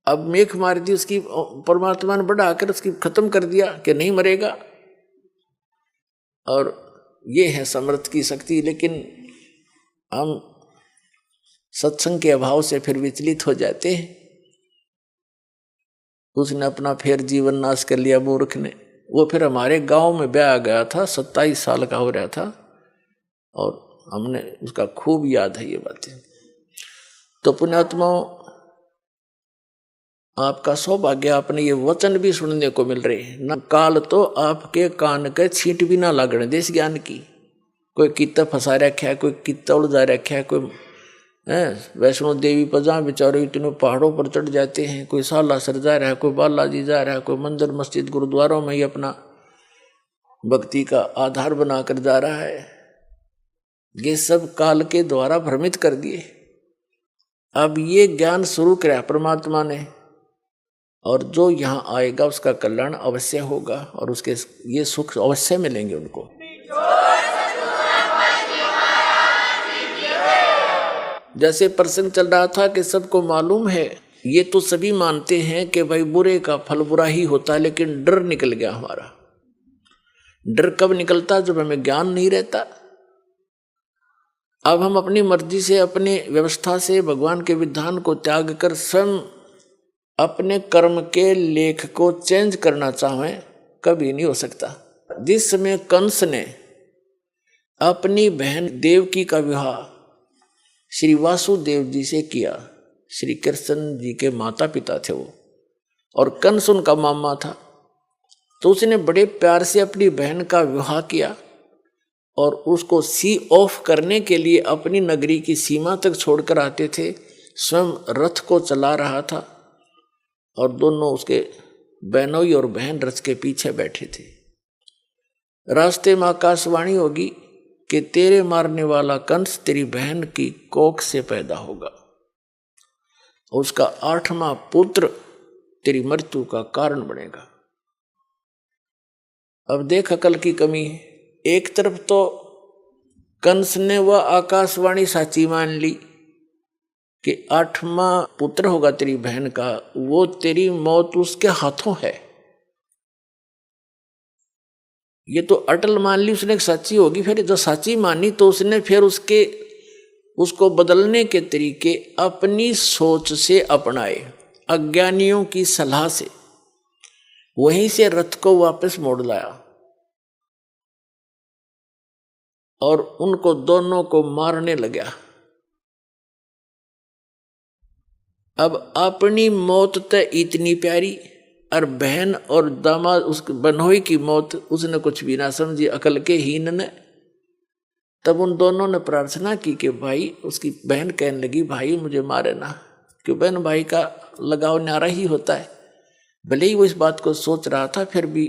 अब मेख मार दी उसकी, परमात्मा ने बढ़ाकर उसकी खत्म कर दिया कि नहीं मरेगा। और ये है समर्थ की शक्ति। लेकिन हम सत्संग के अभाव से फिर विचलित हो जाते हैं। उसने अपना फिर जीवन नाश कर लिया मूर्ख ने। वो फिर हमारे गांव में ब्याह गया था, 27 साल का हो रहा था, और हमने उसका खूब याद है ये बातें। तो पुण्यात्माओं, आपका सौभाग्य, आपने ये वचन भी सुनने को मिल रहे हैं न। काल तो आपके कान के छींट भी ना लागने देश ज्ञान की। कोई कितना फंसा रखा है, कोई कितना उलझा रखा है, कोई वैष्णो देवी पर जहाँ बेचारे इतने पहाड़ों पर चढ़ जाते हैं, कोई सालासर जा रहा है, कोई बालाजी जा रहा है, कोई मंदिर मस्जिद गुरुद्वारों में ही अपना भक्ति का आधार बनाकर जा रहा है। ये सब काल के द्वारा भ्रमित कर दिए। अब ये ज्ञान शुरू किया परमात्मा ने, और जो यहाँ आएगा उसका कल्याण अवश्य होगा, और उसके ये सुख अवश्य मिलेंगे उनको। जैसे प्रसंग चल रहा था कि सबको मालूम है, ये तो सभी मानते हैं कि भाई बुरे का फल बुरा ही होता है, लेकिन डर निकल गया हमारा। डर कब निकलता? जब हमें ज्ञान नहीं रहता। अब हम अपनी मर्जी से, अपने व्यवस्था से भगवान के विधान को त्याग कर स्वयं अपने कर्म के लेख को चेंज करना चाहें, कभी नहीं हो सकता। जिस समय कंस ने अपनी बहन देवकी का विवाह श्री वासुदेव जी से किया, श्री कृष्ण जी के माता पिता थे वो, और कंस उनका मामा था, तो उसने बड़े प्यार से अपनी बहन का विवाह किया, और उसको सी ऑफ करने के लिए अपनी नगरी की सीमा तक छोड़कर आते थे। स्वयं रथ को चला रहा था, और दोनों उसके बहनोई और बहन रथ के पीछे बैठे थे। रास्ते में आकाशवाणी होगी कि तेरे मारने वाला कंस तेरी बहन की कोख से पैदा होगा, उसका 8वां पुत्र तेरी मृत्यु का कारण बनेगा। अब देख अकल की कमी है। एक तरफ तो कंस ने वह आकाशवाणी साची मान ली कि 8वां पुत्र होगा तेरी बहन का, वो तेरी मौत उसके हाथों है, ये तो अटल मान ली उसने सच्ची होगी। फिर जो सच्ची मानी तो उसने फिर उसको बदलने के तरीके अपनी सोच से अपनाए, अज्ञानियों की सलाह से। वहीं से रथ को वापस मोड़ लाया और उनको दोनों को मारने लगा। अब अपनी मौत तो इतनी प्यारी, और बहन और दामाद उस बनोई की मौत उसने कुछ भी ना समझी, अकल के हीन ने। तब उन दोनों ने प्रार्थना की कि भाई, उसकी बहन कहने लगी भाई मुझे मारे ना, क्यों बहन भाई का लगाव न्यारा ही होता है। भले ही वो इस बात को सोच रहा था, फिर भी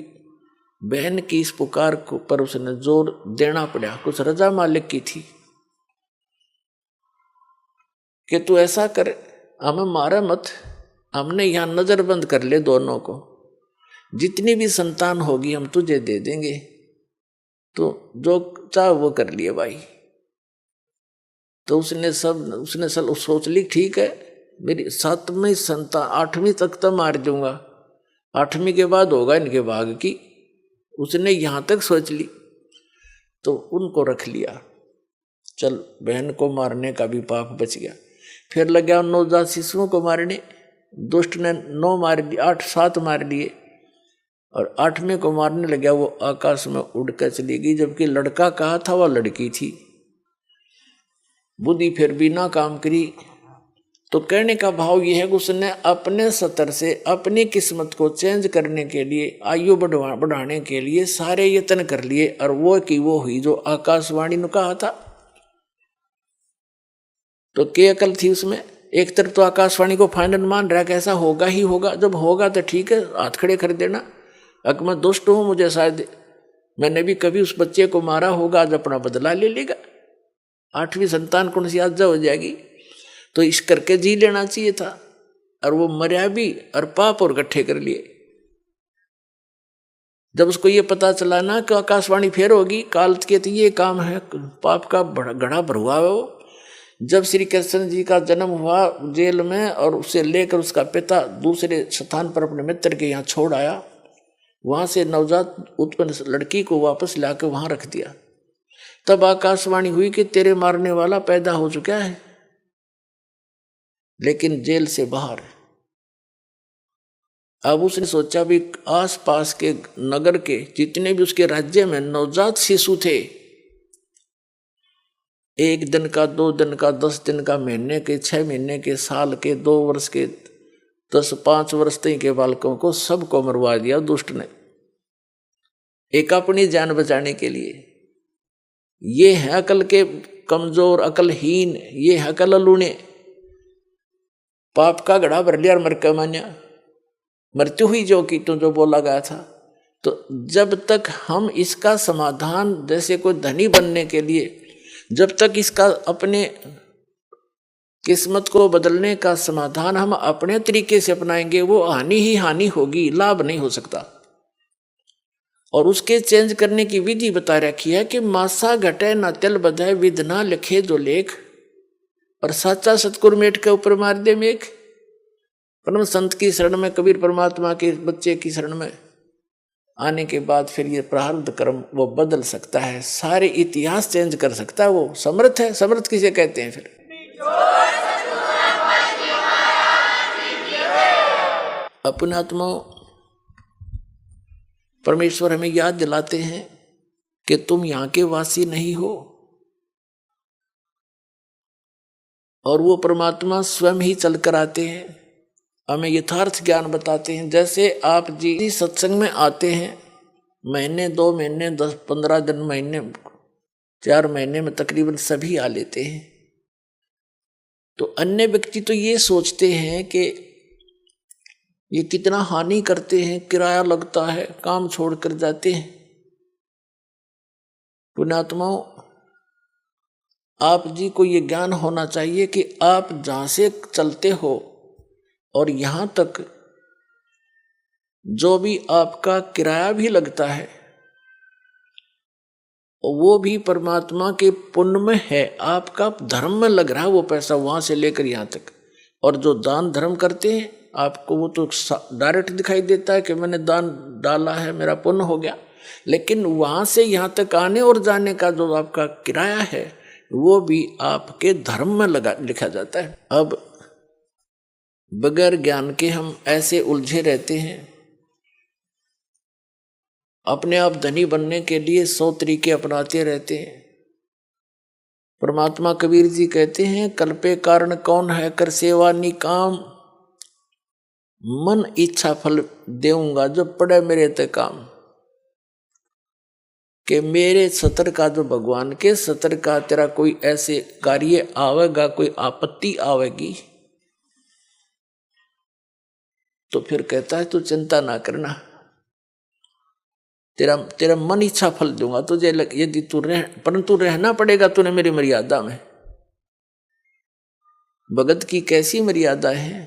बहन की इस पुकार को पर उसने जोर देना पड़ा। कुछ रजा मालिक की थी कि तू ऐसा कर, हमें मारा मत, हमने यहां नजरबंद कर ले दोनों को, जितनी भी संतान होगी हम तुझे दे देंगे, तो जो चाह वो कर लिए भाई। तो उसने सब सोच ली, ठीक है मेरी 7वीं संतान, 8वीं तक तो मार दूंगा, 8वीं के बाद होगा इनके भाग की। उसने यहां तक सोच ली, तो उनको रख लिया। चल, बहन को मारने का भी पाप बच गया। फिर लगा 9 शिशुओं को मारने। दुष्ट ने 9 मार दिए, 8-7 मार लिए, और 8वें को मारने लगा। वो आकाश में उड़कर चली गई, जबकि लड़का कहा था वह लड़की थी। बुद्धि फिर भी ना काम करी। तो कहने का भाव यह है कि उसने अपने स्तर से अपनी किस्मत को चेंज करने के लिए, आयु बढ़ाने के लिए सारे यत्न कर लिए, और वो की वो हुई जो आकाशवाणी ने कहा था। तो क्या अकल थी उसमें? एक तरफ तो आकाशवाणी को फाइनल मान रहा कि ऐसा होगा ही होगा, जब होगा तो ठीक है हाथ खड़े कर देना। अगर मैं दुष्ट हूं, मुझे शायद मैंने भी कभी उस बच्चे को मारा होगा, आज अपना बदला ले लेगा, 8वीं संतान कौन सी आज हो जाएगी, तो इस करके जी लेना चाहिए था। और वो मर्या भी, और पाप और इकट्ठे कर लिए। जब उसको ये पता चला ना कि आकाशवाणी फेर होगी, काल के तो ये काम है, पाप का घड़ा भरुआ है वो, जब श्री कृष्ण जी का जन्म हुआ जेल में, और उसे लेकर उसका पिता दूसरे स्थान पर अपने मित्र के यहाँ छोड़ आया, वहां से नवजात उत्पन्न लड़की को वापस लाकर वहां रख दिया। तब आकाशवाणी हुई कि तेरे मारने वाला पैदा हो चुका है, लेकिन जेल से बाहर। अब उसने सोचा भी आसपास के नगर के जितने भी उसके राज्य में नवजात शिशु थे, 1 दिन का, 2 दिन का, 10 दिन का, महीने के, 6 महीने के, साल के, 2 वर्ष के, 5 वर्ष तक के बालकों को सबको मरवा दिया दुष्ट ने, एक अपनी जान बचाने के लिए। ये है अकल के कमजोर, अकलहीन, ये है अकल लूने। पाप का घड़ा भर लिया और मर के मान्या, मृत्यु हुई जो की तो जो बोला गया था। तो जब तक हम इसका समाधान, जैसे कोई धनी बनने के लिए जब तक इसका अपने किस्मत को बदलने का समाधान हम अपने तरीके से अपनाएंगे, वो हानि ही हानि होगी, लाभ नहीं हो सकता। और उसके चेंज करने की विधि बता रखी है कि मासा घटे न तिल बधाए, विधना लिखे जो लेख, और साचा सतगुरु मेट के ऊपर मार दे मेघ। परम संत की शरण में, कबीर परमात्मा के बच्चे की शरण में आने के बाद फिर ये प्रारब्ध कर्म वो बदल सकता है, सारे इतिहास चेंज कर सकता है। वो समर्थ है। समर्थ किसे कहते हैं फिर? अपने आत्मा परमेश्वर हमें याद दिलाते हैं कि तुम यहाँ के वासी नहीं हो, और वो परमात्मा स्वयं ही चलकर आते हैं, हमें यथार्थ ज्ञान बताते हैं। जैसे आप जी सत्संग में आते हैं, महीने, 2 महीने, 10, 15 दिन, महीने, 4 महीने में तकरीबन सभी आ लेते हैं। तो अन्य व्यक्ति तो ये सोचते हैं कि ये कितना हानि करते हैं, किराया लगता है, काम छोड़कर जाते हैं। पुण्यात्माओं, आप जी को ये ज्ञान होना चाहिए कि आप जहाँ से चलते हो और यहाँ तक जो भी आपका किराया भी लगता है, वो भी परमात्मा के पुण्य में है, आपका धर्म में लग रहा है वो पैसा, वहां से लेकर यहाँ तक। और जो दान धर्म करते हैं आपको वो तो डायरेक्ट दिखाई देता है कि मैंने दान डाला है, मेरा पुण्य हो गया, लेकिन वहां से यहाँ तक आने और जाने का जो आपका किराया है वो भी आपके धर्म में लिखा जाता है। अब बगैर ज्ञान के हम ऐसे उलझे रहते हैं, अपने आप धनी बनने के लिए 100 तरीके अपनाते रहते हैं। परमात्मा कबीर जी कहते हैं, कल्पे कारण कौन है कर सेवा निकाम, मन इच्छा फल देऊंगा जो पड़े मेरे ते काम। कि मेरे सतर का, जो भगवान के सतर का तेरा कोई ऐसे कार्य आवेगा, कोई आपत्ति आवेगी, तो फिर कहता है तू चिंता ना करना, तेरा मन इच्छा फल दूंगा तुझे, यदि तू परंतु रहना पड़ेगा तूने मेरी मर्यादा में। भगत की कैसी मर्यादा है?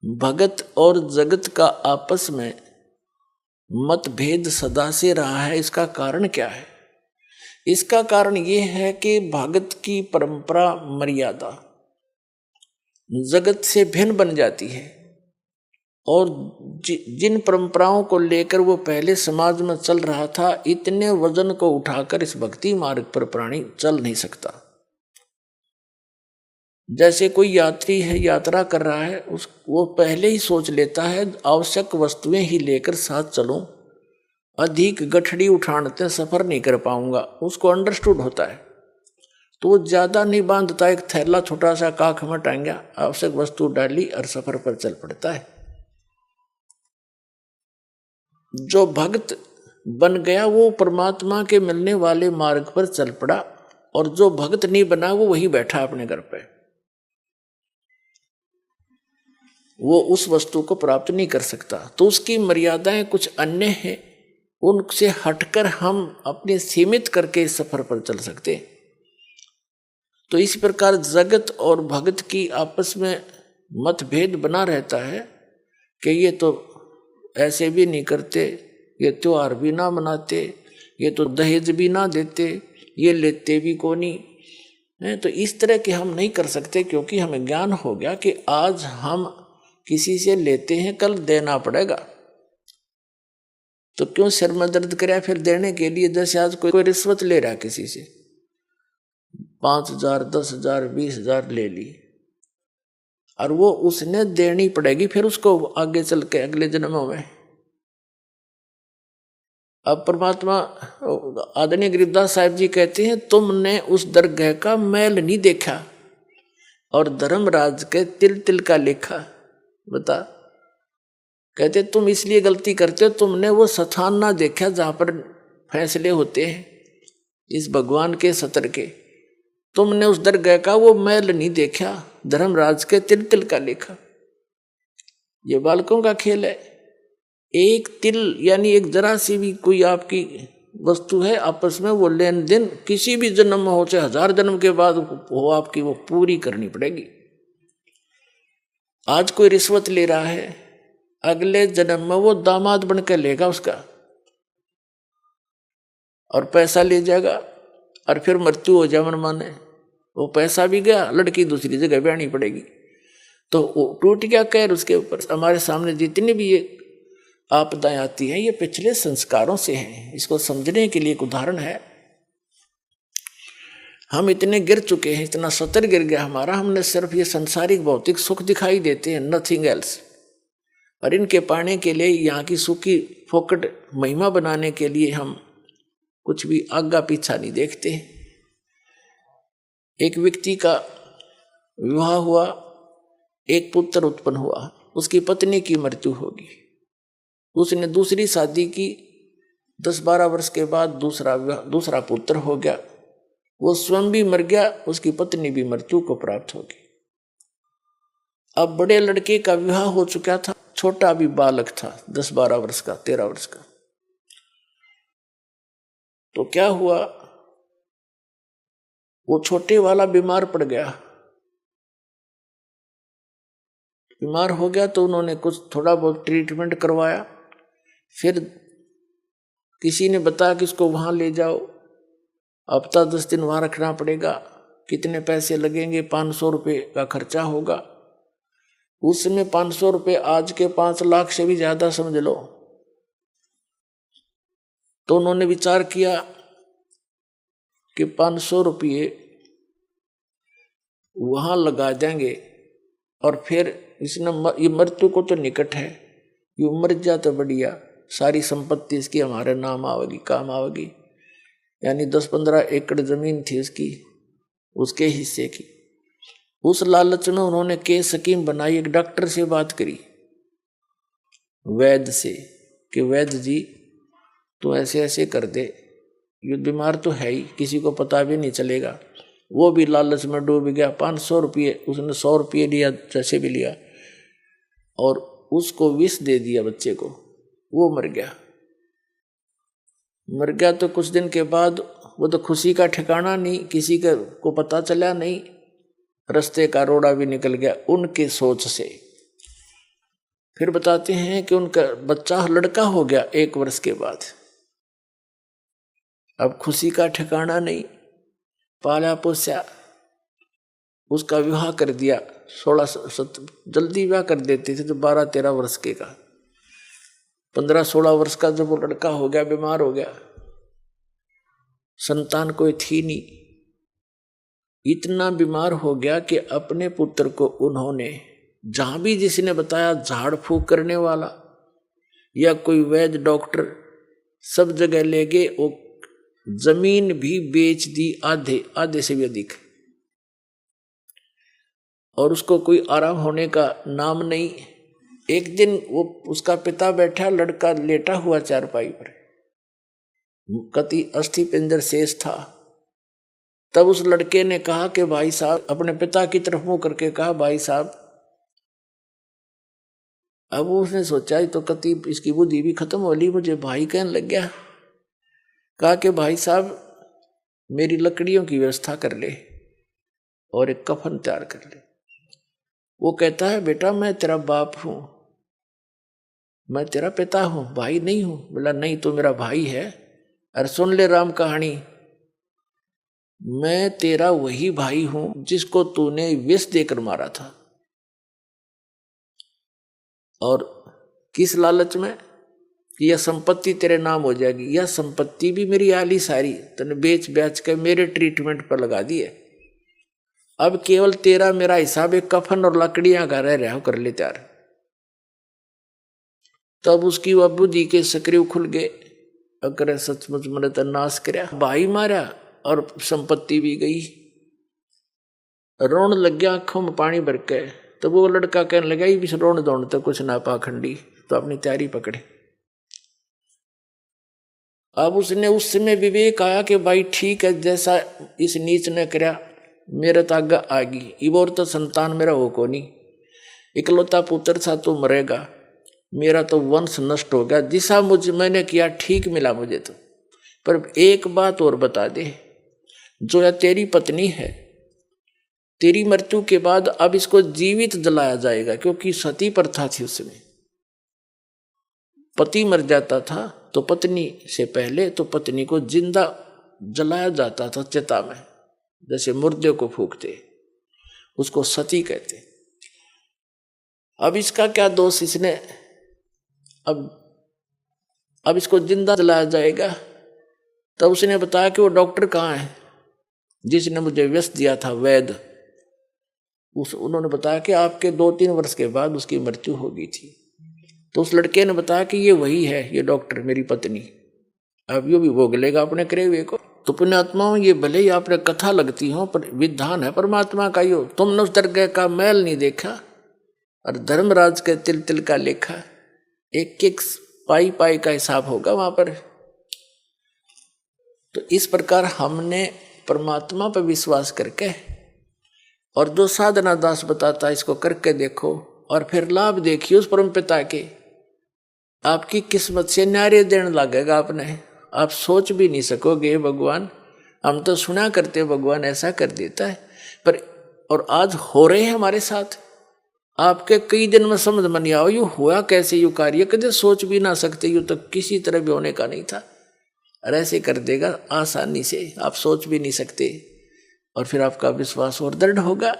भगत और जगत का आपस में मतभेद सदा से रहा है। इसका कारण क्या है? इसका कारण यह है कि भगत की परंपरा, मर्यादा जगत से भिन्न बन जाती है, और जिन परंपराओं को लेकर वो पहले समाज में चल रहा था, इतने वजन को उठाकर इस भक्ति मार्ग पर प्राणी चल नहीं सकता। जैसे कोई यात्री है, यात्रा कर रहा है, वो पहले ही सोच लेता है आवश्यक वस्तुएं ही लेकर साथ चलूं, अधिक गठड़ी उठाने सफर नहीं कर पाऊंगा, उसको अंडरस्टूड होता है, तो वो ज्यादा नहीं बांधता, एक थैला छोटा सा काख में टांगा, आवश्यक वस्तु डाली और सफर पर चल पड़ता है। जो भक्त बन गया वो परमात्मा के मिलने वाले मार्ग पर चल पड़ा, और जो भक्त नहीं बना वो वही बैठा अपने घर पे, वो उस वस्तु को प्राप्त नहीं कर सकता। तो उसकी मर्यादाएं कुछ अन्य हैं, उनसे हटकर हम अपने सीमित करके इस सफर पर चल सकते। तो इस प्रकार जगत और भगत की आपस में मतभेद बना रहता है कि ये तो ऐसे भी नहीं करते, ये त्योहार भी ना मनाते, ये तो दहेज भी ना देते, ये लेते भी को नहीं, है। तो इस तरह के हम नहीं कर सकते, क्योंकि हमें ज्ञान हो गया कि आज हम किसी से लेते हैं, कल देना पड़ेगा। तो क्यों सिर में दर्द करे फिर देने के लिए? जैसे आज कोई रिश्वत ले रहा है किसी से, 5,000, 10,000, 20,000 ले ली, और वो उसने देनी पड़ेगी फिर उसको आगे चल के अगले जन्मों में। अब परमात्मा आदरणीय गरीबदास साहिब जी कहते हैं, तुमने उस दरगाह का मैल नहीं देखा और धर्मराज के तिल तिल का लेखा। बता, कहते तुम इसलिए गलती करते हो, तुमने वो स्थान ना देखा जहां पर फैसले होते हैं इस भगवान के सत्र के। तुमने उस दरगाह का वो मैल नहीं देखा, धर्मराज के तिल तिल का लेखा। ये बालकों का खेल है। एक तिल यानी एक जरा सी भी कोई आपकी वस्तु है, आपस में वो लेन देन किसी भी जन्म में हो, चाहे 1000 जन्म के बाद हो, आपकी वो पूरी करनी पड़ेगी। आज कोई रिश्वत ले रहा है, अगले जन्म में वो दामाद बनकर लेगा उसका और पैसा ले जाएगा, और फिर मृत्यु हो जाए मन माने, वो पैसा भी गया, लड़की दूसरी जगह ब्याहनी पड़ेगी। तो टूट गया कहर उसके ऊपर। हमारे सामने जितनी भी ये आपदाएं आती हैं, ये पिछले संस्कारों से हैं। इसको समझने के लिए एक उदाहरण है। हम इतने गिर चुके हैं, इतना सतर गिर गया हमारा, हमने सिर्फ ये संसारिक भौतिक सुख दिखाई देते हैं, नथिंग एल्स। और इनके पाने के लिए, यहाँ की सुखी फोकट महिमा बनाने के लिए हम कुछ भी आगा पीछा नहीं देखते। एक व्यक्ति का विवाह हुआ, एक पुत्र उत्पन्न हुआ, उसकी पत्नी की मृत्यु होगी। उसने दूसरी शादी की, 10-12 वर्ष के बाद दूसरा पुत्र हो गया। वो स्वयं भी मर गया, उसकी पत्नी भी मृत्यु को प्राप्त होगी। अब बड़े लड़के का विवाह हो चुका था, छोटा भी बालक था, 10-12 वर्ष का, 13 वर्ष का। तो क्या हुआ, वो छोटे वाला बीमार पड़ गया। बीमार हो गया तो उन्होंने कुछ थोड़ा बहुत ट्रीटमेंट करवाया। फिर किसी ने बताया कि इसको वहां ले जाओ, हफ्ता 10 दिन वहां रखना पड़ेगा, कितने पैसे लगेंगे, 500 रुपये का खर्चा होगा। उस समय 500 रुपये आज के 5 लाख से भी ज्यादा समझ लो। तो उन्होंने विचार किया कि 500 रुपये वहां लगा देंगे, और फिर इसने ये मृत्यु को तो निकट है, ये मर जा तो बढ़िया, सारी संपत्ति इसकी हमारे नाम आवेगी, काम आवेगी। यानी 10-15 एकड़ जमीन थी उसकी, उसके हिस्से की। उस लालच में उन्होंने केस स्कीम बनाई। एक डॉक्टर से बात करी, वैद्य से, कि वैद्य जी तू ऐसे ऐसे कर दे, ये बीमार तो है ही, किसी को पता भी नहीं चलेगा। वो भी लालच में डूब गया। 500 रुपये उसने 100 रुपये लिया, जैसे भी लिया, और उसको विष दे दिया बच्चे को। वो मर गया। मर गया तो कुछ दिन के बाद वो तो खुशी का ठिकाना नहीं, किसी को पता चला नहीं, रास्ते का रोड़ा भी निकल गया उनके सोच से। फिर बताते हैं कि उनका बच्चा लड़का हो गया 1 वर्ष के बाद। अब खुशी का ठिकाना नहीं, पाला पोसा, उसका विवाह कर दिया। 16 जल्दी विवाह कर देते थे तो 12-13 वर्ष के का, 15-16 वर्ष का जब वो लड़का हो गया, बीमार हो गया, संतान कोई थी नहीं, इतना बीमार हो गया कि अपने पुत्र को उन्होंने जहां भी जिसने बताया, झाड़ फूक करने वाला या कोई वैद्य डॉक्टर, सब जगह ले गए। वो जमीन भी बेच दी, आधे से भी अधिक, और उसको कोई आराम होने का नाम नहीं। एक दिन वो उसका पिता बैठा, लड़का लेटा हुआ चारपाई पर, कति अस्थि पिंजर शेष था। तब उस लड़के ने कहा कि भाई साहब, अपने पिता की तरफ मुंह करके कहा, भाई साहब। अब उसने सोचा तो कति इसकी बुद्धि भी खत्म हो ली, मुझे भाई कहने लग गया। कहा कि भाई साहब मेरी लकड़ियों की व्यवस्था कर ले और एक कफन तैयार कर ले। वो कहता है, बेटा मैं तेरा बाप हूं, मैं तेरा पिता हूं, भाई नहीं हूं। बोला नहीं, तो मेरा भाई है। अरे सुन ले राम कहानी, मैं तेरा वही भाई हूं जिसको तूने विष देकर मारा था। और किस लालच में कि यह संपत्ति तेरे नाम हो जाएगी। यह संपत्ति भी मेरी आली सारी तूने बेच बेच के मेरे ट्रीटमेंट पर लगा दी है। अब केवल तेरा मेरा हिसाब एक कफन और लकड़ियां का रह रहा हो, कर ले त्यार। तब उसकी वह बुद्धि के सक्रिय खुल गए। अगर सचमुच मैंने तो नाश करया, भाई मारा और संपत्ति भी गई। रोन लग गया आंखों में पानी भर के। तो वो लड़का कहने लगा भी रोन दौड़ तो कुछ ना पाखंडी, तो अपनी तैयारी पकड़े। अब उसने उस समय विवेक आया कि भाई ठीक है, जैसा इस नीच ने करया मेरे तो आगे आगी। इबोर तो संतान मेरा हो को नहीं, इकलौता पुत्र था तो मरेगा, मेरा तो वंश नष्ट हो गया। जिसा मुझे मैंने किया ठीक मिला मुझे तो। पर एक बात और बता दे, जो यह तेरी पत्नी है, तेरी मृत्यु के बाद अब इसको जीवित जलाया जाएगा, क्योंकि सती प्रथा थी उसमें। पति मर जाता था तो पत्नी से पहले तो पत्नी को जिंदा जलाया जाता था चिता में, जैसे मुर्दे को फूकते, उसको सती कहते। अब इसका क्या दोष, इसने अब इसको जिंदा जलाया जाएगा। तब उसने बताया कि वो डॉक्टर कहाँ है जिसने मुझे व्यस्त दिया था, वैद्य। उन्होंने बताया कि आपके 2-3 वर्ष के बाद उसकी मृत्यु हो गई थी। तो उस लड़के ने बताया कि ये वही है, ये डॉक्टर मेरी पत्नी। अब यो भी भोग लेगा अपने करे हुए को। तो पुण्यात्माओं, ये भले ही आपने कथा लगती हो, पर विधान है परमात्मा का। यो तुमने उस दरगाह का मैल नहीं देखा और धर्मराज के तिल तिल का लेखा। एक एक पाई पाई का हिसाब होगा वहां पर। तो इस प्रकार हमने परमात्मा पर विश्वास करके, और जो साधना दास बताता इसको करके देखो और फिर लाभ देखिए उस परम पिता के। आपकी किस्मत से न्यारे देने लगेगा अपने, आप सोच भी नहीं सकोगे भगवान, हम तो सुना करते भगवान ऐसा कर देता है, पर और आज हो रहे हैं हमारे साथ। आपके कई दिन में समझ में नहीं आओ यू हुआ कैसे, यू कार्य कदे सोच भी ना सकते, यू तो किसी तरह भी होने का नहीं था, और ऐसे कर देगा आसानी से, आप सोच भी नहीं सकते। और फिर आपका विश्वास और दृढ़ होगा।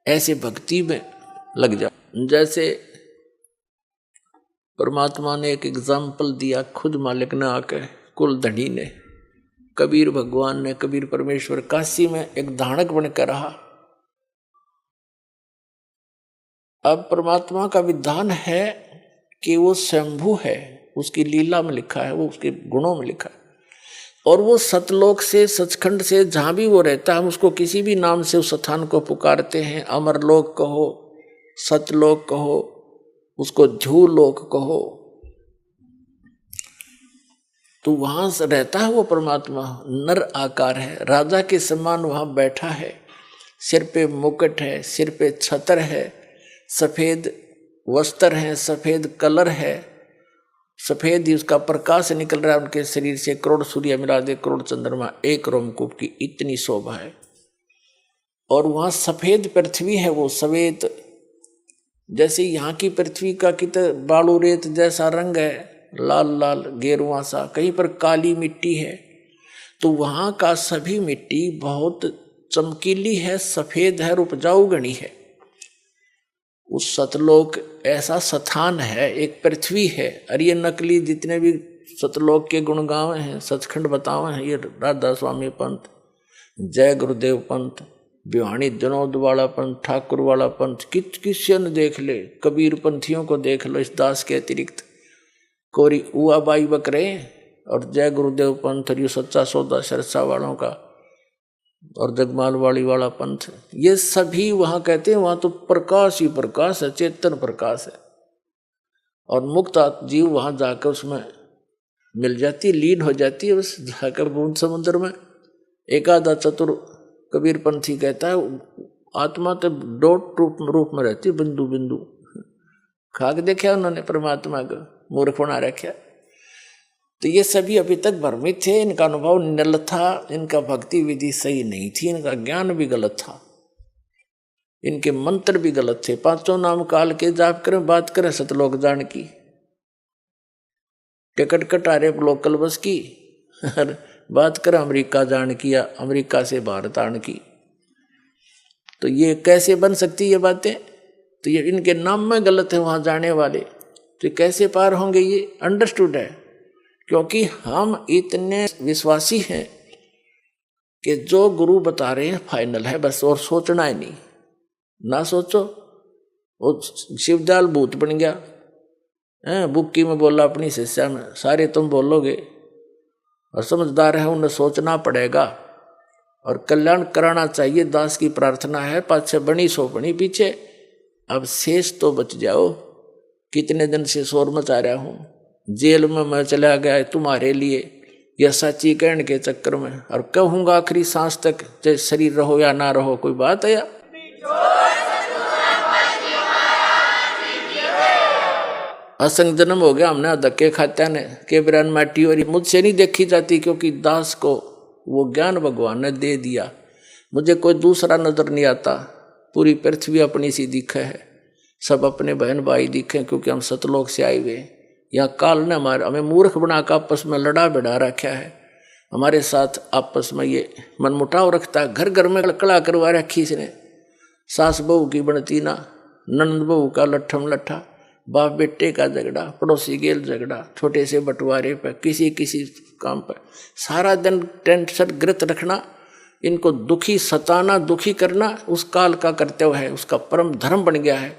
ऐसे भक्ति में लग जाओ। जैसे परमात्मा ने एक एग्जाम्पल दिया, खुद मालिक ने आके, कुल धनी ने, कबीर भगवान ने, कबीर परमेश्वर काशी में एक धानक बनकर रहा। अब परमात्मा का विधान है कि वो शंभु है, उसकी लीला में लिखा है, वो उसके गुणों में लिखा है। और वो सतलोक से, सचखंड से, जहां भी वो रहता है, हम उसको किसी भी नाम से उस स्थान को पुकारते हैं। अमरलोक कहो, सतलोक कहो, उसको ध्यूलोक कहो, तो वहां से रहता है वो परमात्मा। नर आकार है, राजा के समान वहां बैठा है, सिर पे मुकुट है, सिर पे छत्र है, सफेद वस्त्र है, सफेद कलर है, सफेद ही उसका प्रकाश निकल रहा है उनके शरीर से। करोड़ सूर्य मिला दे, करोड़ चंद्रमा एक रोमकूप की इतनी शोभा है। और वहां सफेद पृथ्वी है, वो सफेद, जैसे यहाँ की पृथ्वी का कितना बालू रेत जैसा रंग है, लाल लाल गेरुआ सा, कहीं पर काली मिट्टी है, तो वहां का सभी मिट्टी बहुत चमकीली है, सफेद है और उपजाऊ गणी है। उस सतलोक ऐसा स्थान है, एक पृथ्वी है। और ये नकली जितने भी सतलोक के गुणगांव हैं, सचखंड बतावे हैं, ये राधा स्वामी पंथ, जय गुरुदेव पंथ, बिहानी जनोद वाला पंथ, ठाकुर वाला पंथ, किसी ने देख ले, कबीर पंथियों को देख लो इस दास के अतिरिक्त, कोरी उआ बाई बकरे और जय गुरुदेव पंथ, और ये सच्चा सौदा सरसा वालों का, और जगमाल वाली वाला पंथ, ये सभी वहां कहते हैं, वहां तो प्रकाश ही प्रकाश है, चेतन प्रकाश है। और मुक्त जीव वहां जाकर उसमें मिल जाती, लीन हो जाती है, बस जाकर बूंद समुद्र में। एकादा चतुर कबीर पंथी कहता है, आत्मा तो डॉट रूप में रहती, बिंदु बिंदु। खाक देखा उन्होंने परमात्मा को, मूर्ख बना रखा। तो ये सभी अभी तक भ्रमित थे, इनका अनुभव निल था, इनका भक्ति विधि सही नहीं थी, इनका ज्ञान भी गलत था, इनके मंत्र भी गलत थे। 5 नाम काल के जाप करें, बात करें सतलोक जान की, टिकट कटारे लोकल बस की, बात कर अमेरिका जाने की या अमेरिका से भारत आने की, तो ये कैसे बन सकती ये बातें? तो ये इनके नाम में गलत है वहाँ जाने वाले, तो कैसे पार होंगे? ये अंडरस्टूड है, क्योंकि हम इतने विश्वासी हैं कि जो गुरु बता रहे हैं फाइनल है बस, और सोचना ही नहीं। ना सोचो, वो शिवदयाल भूत बन गया, बुक्की में बोला अपनी शिष्या में, सारे तुम बोलोगे, और समझदार है उन्हें सोचना पड़ेगा और कल्याण कराना चाहिए। दास की प्रार्थना है, पाछे बनी सो बनी पीछे, अब शेष तो बच जाओ। कितने दिन से शोर मचा रहा हूँ, जेल में मैं चला गया तुम्हारे लिए, यह सच्ची कहने के चक्कर में, और कहूँगा आखिरी सांस तक, चाहे शरीर रहो या ना रहो, कोई बात है या? असंग जन्म हो गया हमने धक्के खात्या ने के बिरान माटी, और मुझसे नहीं देखी जाती, क्योंकि दास को वो ज्ञान भगवान ने दे दिया। मुझे कोई दूसरा नजर नहीं आता, पूरी पृथ्वी अपनी सी दिखे है, सब अपने बहन भाई दिखे, क्योंकि हम सतलोक से आए हुए। यहाँ काल ने हमें मूर्ख बनाकर आपस में लड़ा बिड़ा रखा है, हमारे साथ आपस में ये मनमुटाव रखता है। घर घर में कड़ा करवा रखी इसने, सास बहू की बनती ना, ननद बहू का लट्ठम लट्ठा, बाप बेटे का झगड़ा, पड़ोसी गेल झगड़ा, छोटे से बंटवारे पर, किसी किसी काम पर सारा दिन टेंशन ग्रत रखना, इनको दुखी सताना, दुखी करना उस काल का कर्तव्य है, उसका परम धर्म बन गया है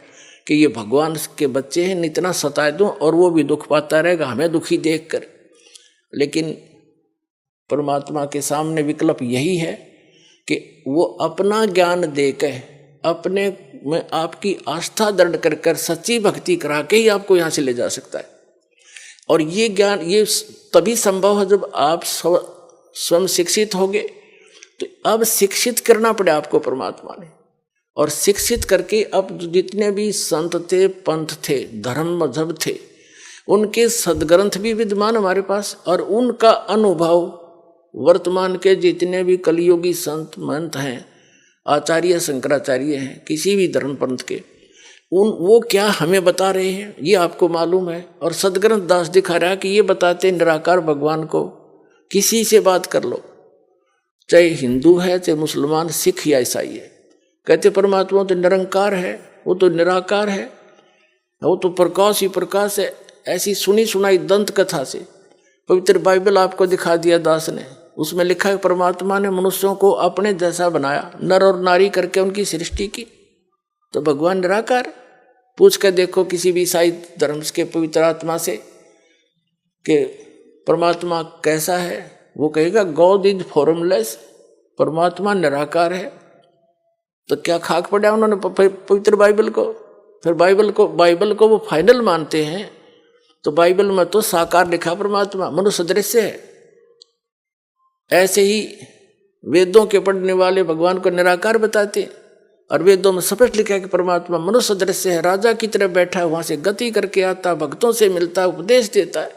कि ये भगवान के बच्चे हैं, इतना सताए दूं और वो भी दुख पाता रहेगा हमें दुखी देखकर। लेकिन परमात्मा के सामने विकल्प यही है कि वो अपना ज्ञान देकर, अपने में आपकी आस्था दृढ़ कर कर सच्ची भक्ति करा के ही आपको यहाँ से ले जा सकता है। और ये ज्ञान ये तभी संभव है जब आप स्वयं शिक्षित होगे। तो अब शिक्षित करना पड़े आपको परमात्मा ने, और शिक्षित करके अब जितने भी संत थे, पंथ थे, धर्म मजहब थे, उनके सदग्रंथ भी विद्यमान हमारे पास, और उनका अनुभव वर्तमान के जितने भी कलियुगी संत महंत हैं, आचार्य शंकराचार्य हैं, किसी भी धर्म पंथ के, वो क्या हमें बता रहे हैं ये आपको मालूम है। और सदग्रंथ दास दिखा रहा है कि ये बताते निराकार भगवान को किसी से बात कर लो, चाहे हिंदू है, चाहे मुसलमान, सिख या ईसाई है, कहते परमात्मा तो निरंकार है, वो तो निराकार है, वो तो प्रकाश ही प्रकाश है। ऐसी सुनी सुनाई दंत कथा से पवित्र बाइबल आपको दिखा दिया दास ने, उसमें लिखा है परमात्मा ने मनुष्यों को अपने जैसा बनाया, नर और नारी करके उनकी सृष्टि की, तो भगवान निराकार। पूछ कर देखो किसी भी ईसाई धर्म के पवित्र आत्मा से कि परमात्मा कैसा है, वो कहेगा गॉड इज फॉर्मलेस, परमात्मा निराकार है। तो क्या खाक पड़ा उन्होंने पवित्र बाइबल को? फिर बाइबल को वो फाइनल मानते हैं। तो बाइबल में तो साकार लिखा परमात्मा, मनुष्य दृश्य है। ऐसे ही वेदों के पढ़ने वाले भगवान को निराकार बताते, और वेदों में स्पष्ट लिखा है कि परमात्मा मनुष्य दृश्य है, राजा की तरह बैठा है, वहां से गति करके आता, भक्तों से मिलता है, उपदेश देता है,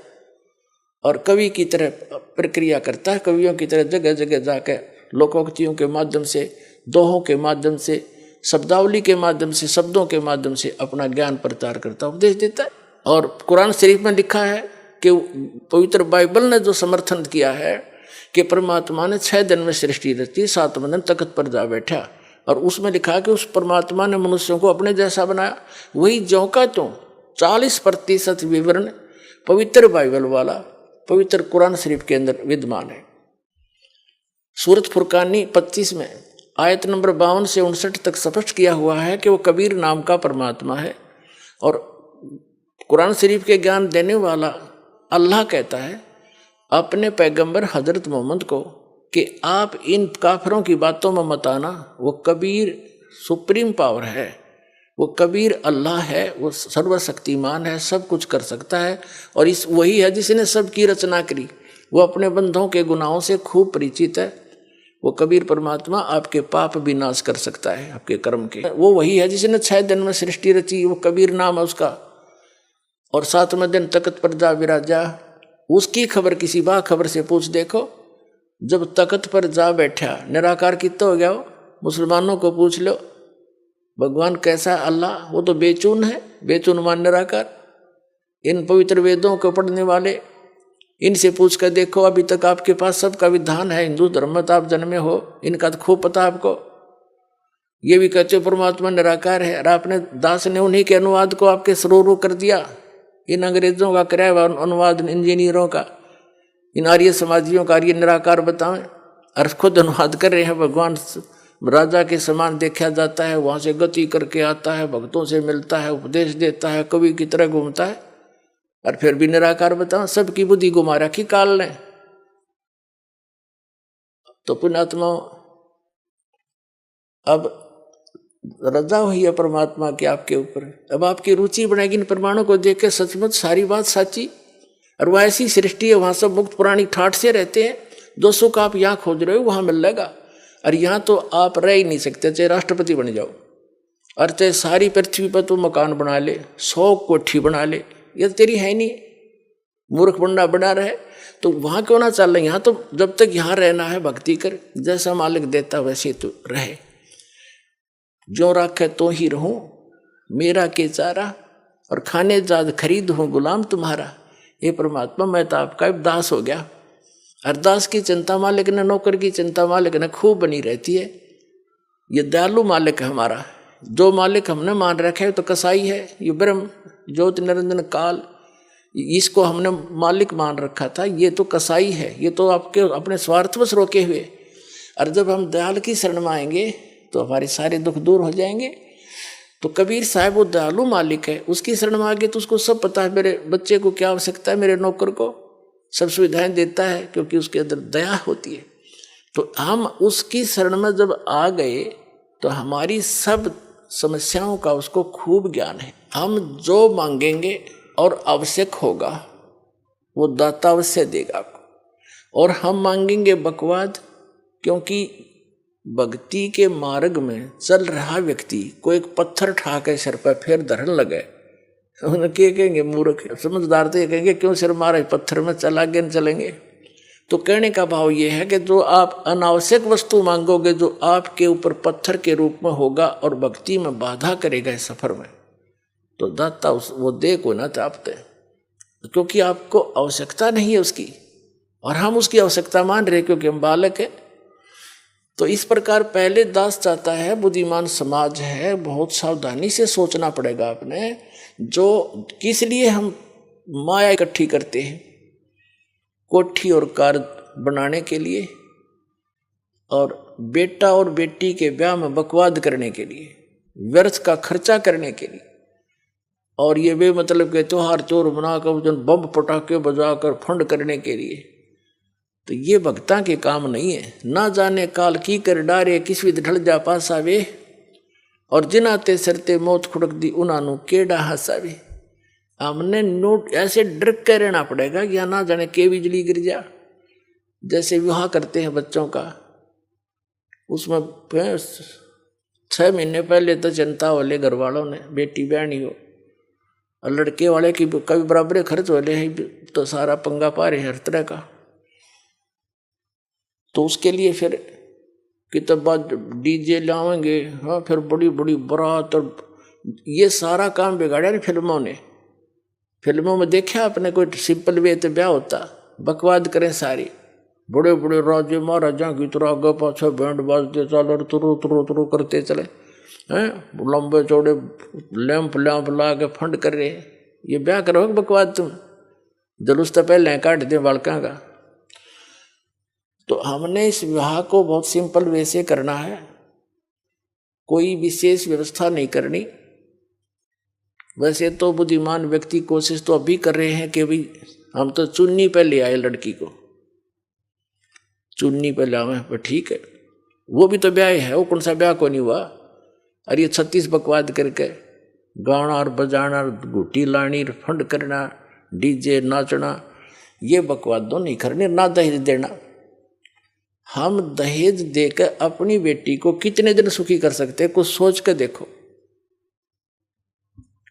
और कवि की तरह प्रक्रिया करता है, कवियों की तरह जगह जगह जाकर लोकोक्तियों के माध्यम से, दोहों के माध्यम से, शब्दावली के माध्यम से, शब्दों के माध्यम से अपना ज्ञान प्रचार करता, उपदेश देता है। और कुरान शरीफ में लिखा है कि पवित्र बाइबल ने जो समर्थन किया है कि परमात्मा ने 6 दिन में सृष्टि रची, 7वें दिन तख्त पर जा बैठा, और उसमें लिखा है कि उस परमात्मा ने मनुष्यों को अपने जैसा बनाया। वही ज्यों का त्यों 40% विवरण पवित्र बाइबल वाला पवित्र कुरान शरीफ के अंदर विद्यमान है। सूरत फुरकानी 25 में आयत नंबर 52 से 59 तक स्पष्ट किया हुआ है कि वो कबीर नाम का परमात्मा है। और कुरान शरीफ के ज्ञान देने वाला अल्लाह कहता है अपने पैगंबर हजरत मोहम्मद को कि आप इन काफिरों की बातों में मत आना, वो कबीर सुप्रीम पावर है, वो कबीर अल्लाह है, वो सर्वशक्तिमान है, सब कुछ कर सकता है, और इस वही है जिसने सबकी रचना करी, वो अपने बंधों के गुनाहों से खूब परिचित है। वो कबीर परमात्मा आपके पाप भी नाश कर सकता है, आपके कर्म के। वो वही है जिसने 6 दिन में सृष्टि रची, वो कबीर नाम है उसका। और 7वें दिन तख्त पर जा विराजा, उसकी खबर किसी बा खबर से पूछ देखो। जब तख्त पर जा बैठा, निराकार कितना हो गया वो? मुसलमानों को पूछ लो भगवान कैसा अल्लाह, वो तो बेचून है, बेचून मान निराकार। इन पवित्र वेदों को पढ़ने वाले, इनसे पूछ कर देखो, अभी तक आपके पास सबका विधान है, हिंदू धर्म में तो आप जन्मे हो, इनका तो खूब पता आपको। ये भी कहते हो परमात्मा निराकार है, और आपने दास ने उन्हीं के अनुवाद को आपके सरोरू कर दिया। इन अंग्रेजों का कराया हुआ अनुवाद, इंजीनियरों का, इन आर्य समाजियों का आर्य निराकार बताएं, और खुद अनुवाद कर रहे हैं। भगवान राजा के समान देखा जाता है, वहां से गति करके आता है, भक्तों से मिलता है, उपदेश देता है, कवि की तरह घूमता है, और फिर भी निराकार बताओ। सबकी बुद्धि घुमा रखी काल ने। तो पुण्यात्मा, अब रजा हुई है परमात्मा की आपके ऊपर। अब आपकी रुचि बनेगी इन प्रमाणों को देख के, सचमुच सारी बात सच्ची, और वह ऐसी सृष्टि है, वहां सब मुक्त प्राणी ठाठ से रहते हैं। जो सुख आप यहाँ खोज रहे हो वहां मिल जाएगा, और यहाँ तो आप रह ही नहीं सकते, चाहे राष्ट्रपति बन जाओ, और चाहे सारी पृथ्वी पर तू मकान बना ले, 100 कोठी बना ले, ये तेरी है नहीं। मूर्ख बंडा बना रहे तो वहां क्यों ना चल रहे। यहाँ तो जब तक यहाँ रहना है भक्ति कर, जैसा मालिक देता वैसे तो रहे। जो राखे तो ही रहूं, मेरा के चारा, और खाने जाद खरीद हूं गुलाम तुम्हारा। ये परमात्मा, मैं तो आपका दास हो गया। अरदास की चिंता मालिक ने, नौकर की चिंता मालिक ने खूब बनी रहती है। ये दयालु मालिक है हमारा। जो मालिक हमने मान रखे तो कसाई है, ये ब्रह्म ज्योत निरंजन काल, इसको हमने मालिक मान रखा था, ये तो कसाई है, ये तो आपके अपने स्वार्थवश रोके हुए। और जब हम दयाल की शरण में आएंगे तो हमारे सारे दुख दूर हो जाएंगे। तो कबीर साहब वो दयालु मालिक है, उसकी शरण में आगे तो उसको सब पता है, मेरे बच्चे को क्या आवश्यकता है, मेरे नौकर को सब सुविधाएं देता है, क्योंकि उसके अंदर दया होती है। तो हम उसकी शरण में जब आ गए तो हमारी सब समस्याओं का उसको खूब ज्ञान है। हम जो मांगेंगे और आवश्यक होगा वो दाता अवश्य देगा आपको। और हम मांगेंगे बकवाद, क्योंकि भक्ति के मार्ग में चल रहा व्यक्ति को एक पत्थर ठा के सिर पर फिर धरन लगे, उनके कहेंगे मूर्ख। समझदार तो ये कहेंगे क्यों सिर मारे, पत्थर में चल आगे न चलेंगे। तो कहने का भाव ये है कि जो आप अनावश्यक वस्तु मांगोगे, जो आपके ऊपर पत्थर के रूप में होगा और भक्ति में बाधा करेगा इस सफर में, तो दाता वो दे को ना चाहते, क्योंकि आपको आवश्यकता नहीं है उसकी, और हम उसकी आवश्यकता मान रहे क्योंकि हम बालक हैं। तो इस प्रकार पहले दास चाहता है, बुद्धिमान समाज है, बहुत सावधानी से सोचना पड़ेगा आपने। जो किस लिए हम माया इकट्ठी करते हैं, कोठी और कार बनाने के लिए, और बेटा और बेटी के ब्याह में बकवाद करने के लिए, व्यर्थ का खर्चा करने के लिए, और ये बेमतलब के त्योहार चोर बनाकर बम पटाखे बजाकर फंड करने के लिए। तो ये भक्ता के काम नहीं है। ना जाने काल की कर डारे, किस विध ढल जा पासावे, और जिनाते सरते मौत खुड़क दी उनानु केड़ा हंसावे। हमने नोट ऐसे डर के रहना पड़ेगा या ना जाने के बिजली गिर जा। जैसे विवाह करते हैं बच्चों का, उसमें 6 महीने पहले तो चिंता वाले घर वालों ने, बेटी बहनी हो, और लड़के वाले की कभी बराबर खर्च वाले हैं, तो सारा पंगा पा रहे हर तरह का। तो उसके लिए फिर कितना डीजे लाएंगे, हाँ, फिर बड़ी बड़ी बारात, और ये सारा काम बिगाड़ा नहीं फिल्मों ने। फिल्मों में देखा आपने, कोई सिंपल वे तो ब्याह होता, बकवाद करें सारी, बड़े बड़े राजे महाराजा की तरह आगे पाछे बैंड बाजते चले, तुरु तुरु तुरु करते चले हैं, लंबे चौड़े लैंप लैंप ला के फंड कर रहे। ये ब्याह करो बकवाद, तुम जुलूस तो पहले काट दे बालका का। तो हमने इस विवाह को बहुत सिंपल वे से करना है, कोई विशेष व्यवस्था नहीं करनी। वैसे तो बुद्धिमान व्यक्ति कोशिश तो अभी कर रहे हैं कि भाई हम तो चुन्नी पे ले आए, लड़की को चुन्नी पे लावे, पर ठीक है, वो भी तो ब्याह है, वो कौन सा ब्याह को नहीं हुआ। और ये 36 बकवाद करके गाना और बजाना, घुटी लानी, फंड करना, डीजे नाचना, ये बकवाद तो नहीं करनी। ना दहेज देना, हम दहेज देकर अपनी बेटी को कितने दिन सुखी कर सकते हैं, कुछ सोच कर देखो।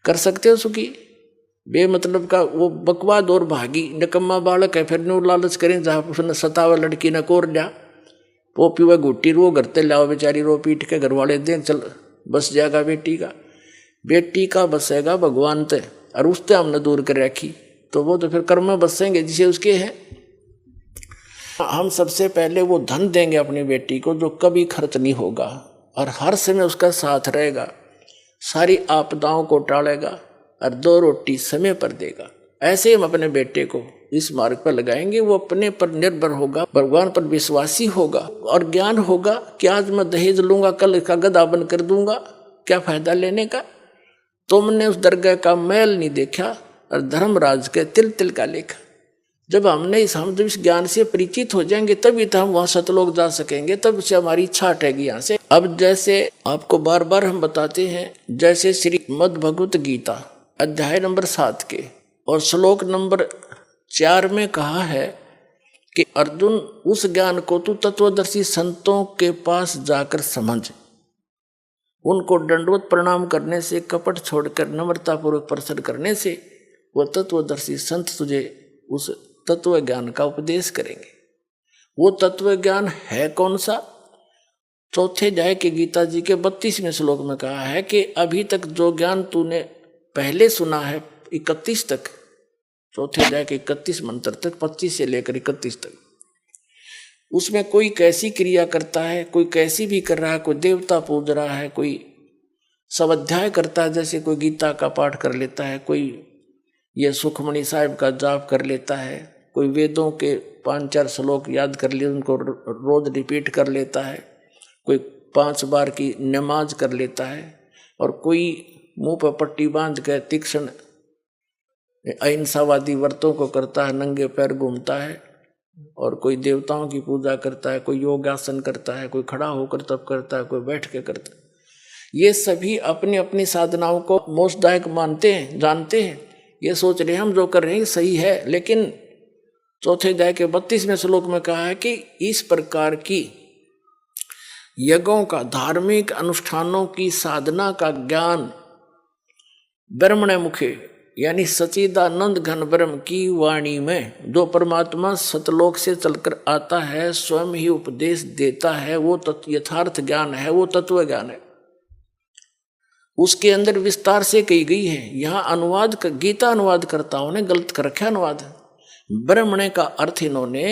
कर सकते हो सुखी? बेमतलब का वो बकवाद और भागी निकम्मा बालक है, फिर नो लालच करें जहाँ उसने सतावा लड़की न कोर लिया, वो पीवा घुट्टी रो करते लाओ, बेचारी रो पीट के घर वाले दें, चल बस जाएगा बेटी का। बेटी का बसेगा भगवान ते, और उससे हमने दूर कर रखी। तो वो तो फिर कर्म में बसेंगे जिसे उसके हैं। हम सबसे पहले वो धन देंगे अपनी बेटी को जो कभी खर्च नहीं होगा और हर समय उसका साथ रहेगा, सारी आपदाओं को टालेगा और 2 रोटी समय पर देगा। ऐसे हम अपने बेटे को इस मार्ग पर लगाएंगे। वो अपने पर निर्भर होगा, भगवान पर विश्वासी होगा और ज्ञान होगा कि आज मैं दहेज लूंगा, कल इसका गधा बन कर दूंगा, क्या फायदा लेने का। तुमने उस दरगाह का मैल नहीं देखा और धर्मराज के तिल तिल का लेखा। जब हम जब इस ज्ञान से परिचित हो जाएंगे तभी तो हम वहां सतलोक जा सकेंगे, तब से हमारी इच्छा हटेगी यहाँ से। अब जैसे आपको बार बार हम बताते हैं, जैसे श्रीमद् भगवत गीता अध्याय नंबर 7 के और श्लोक नंबर 4 में कहा है कि अर्जुन उस ज्ञान को तू तत्वदर्शी संतों के पास जाकर समझ। उनको दंडवत प्रणाम करने से, कपट छोड़कर नम्रतापूर्वक प्रसन्न करने से वो तत्वदर्शी संत तुझे उस तत्व ज्ञान का उपदेश करेंगे। वो तत्व ज्ञान है कौन सा? चौथे अध्याय के गीता जी के 32वें श्लोक में कहा है कि अभी तक जो ज्ञान तूने पहले सुना है 31 तक, चौथे अध्याय के 31 मंत्र तक, 25 से लेकर 31 तक, उसमें कोई कैसी क्रिया करता है, कोई कैसी भी कर रहा है, कोई देवता पूज रहा है, कोई स्वाध्याय करता है, जैसे कोई गीता का पाठ कर लेता है, कोई ये सुखमणि साहिब का जाप कर लेता है, कोई वेदों के 5-4 श्लोक याद कर लिए उनको रोज रिपीट कर लेता है, कोई 5 बार की नमाज कर लेता है, और कोई मुंह पर पट्टी बांध कर तीक्ष्ण अहिंसावादी व्रतों को करता है, नंगे पैर घूमता है, और कोई देवताओं की पूजा करता है, कोई योगासन करता है, कोई खड़ा होकर तप करता है, कोई बैठ के करता है। ये सभी अपनी अपनी साधनाओं को मोक्षदायक मानते हैं, जानते हैं, ये सोच रहे हैं हम जो कर रहे हैं सही है। लेकिन चौथे अध्याय के 32वें श्लोक में कहा है कि इस प्रकार की यज्ञों का, धार्मिक अनुष्ठानों की साधना का ज्ञान ब्रह्मणे मुखे यानी सच्चिदानंद घन ब्रह्म की वाणी में जो परमात्मा सतलोक से चलकर आता है, स्वयं ही उपदेश देता है, वो यथार्थ ज्ञान है, वो तत्व ज्ञान है। उसके अंदर विस्तार से कही गई है। यहाँ अनुवाद गीता अनुवादकर्ताओं ने गलत कर रखा अनुवाद। ब्रह्मणे का अर्थ इन्होंने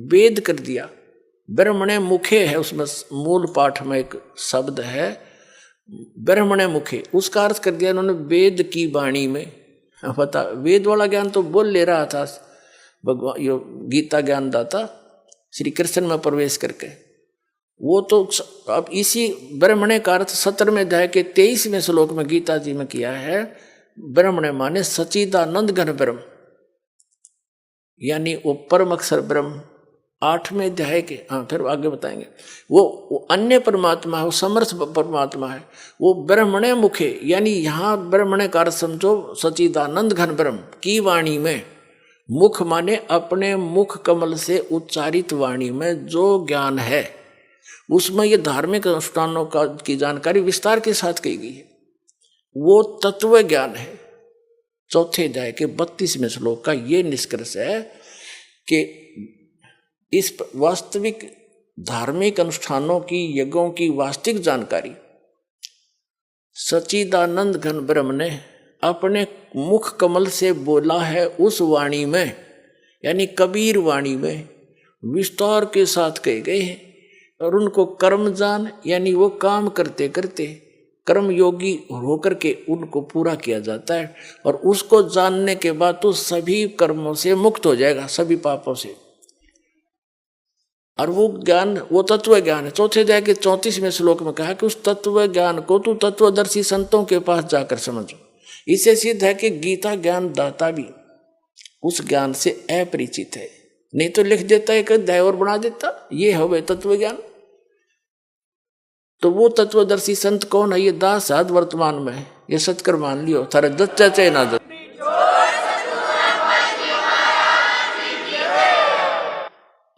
वेद कर दिया। ब्रह्मणे मुखे है, उसमें मूल पाठ में एक शब्द है ब्रह्मणे मुखे, उसका अर्थ कर दिया इन्होंने वेद की वाणी में। पता वेद वाला ज्ञान तो बोल ले रहा था भगवान, यो गीता ज्ञान दाता श्री कृष्ण में प्रवेश करके, वो तो अब इसी ब्रह्मणे का अर्थ 17वें अध्याय के 23वें श्लोक में गीता जी में किया है। ब्रह्मणे माने सच्चिदानंद घन ब्रह्म, यानी वो परम अक्षर ब्रह्म। 8वें अध्याय के, फिर आगे बताएंगे, वो अन्य परमात्मा है, वो समर्थ परमात्मा है, वो ब्रह्मणे मुखे, यानी यहाँ ब्रह्मणे का अर्थ समझो सच्चिदानंद घन ब्रह्म की वाणी में। मुख माने अपने मुख कमल से उच्चारित वाणी में जो ज्ञान है, उसमें ये धार्मिक अनुष्ठानों का की जानकारी विस्तार के साथ कही गई है, वो तत्व ज्ञान है। चौथे अध्याय के 32वें श्लोक का ये निष्कर्ष है कि इस वास्तविक धार्मिक अनुष्ठानों की, यज्ञों की वास्तविक जानकारी सच्चिदानंद घन ब्रह्म ने अपने मुख कमल से बोला है उस वाणी में, यानी कबीर वाणी में विस्तार के साथ कहे गए हैं। और उनको कर्म जान, यानी वो काम करते करते कर्म योगी होकर के उनको पूरा किया जाता है, और उसको जानने के बाद तो सभी कर्मों से मुक्त हो जाएगा, सभी पापों से। और वो ज्ञान, वो तत्व ज्ञान है। चौथे अध्याय के 34वें श्लोक में कहा कि उस तत्व ज्ञान को तू तत्वदर्शी संतों के पास जाकर समझो। इससे सिद्ध है कि गीता ज्ञान दाता भी उस ज्ञान से अपरिचित है, नहीं तो लिख देता एक अध्याय और बना देता, ये हो गए तत्व ज्ञान। तो वो तत्वदर्शी संत कौन है? ये दास साध वर्तमान में, ये सत्कर मान लियो, थारे दच्चा चाहे ना दच।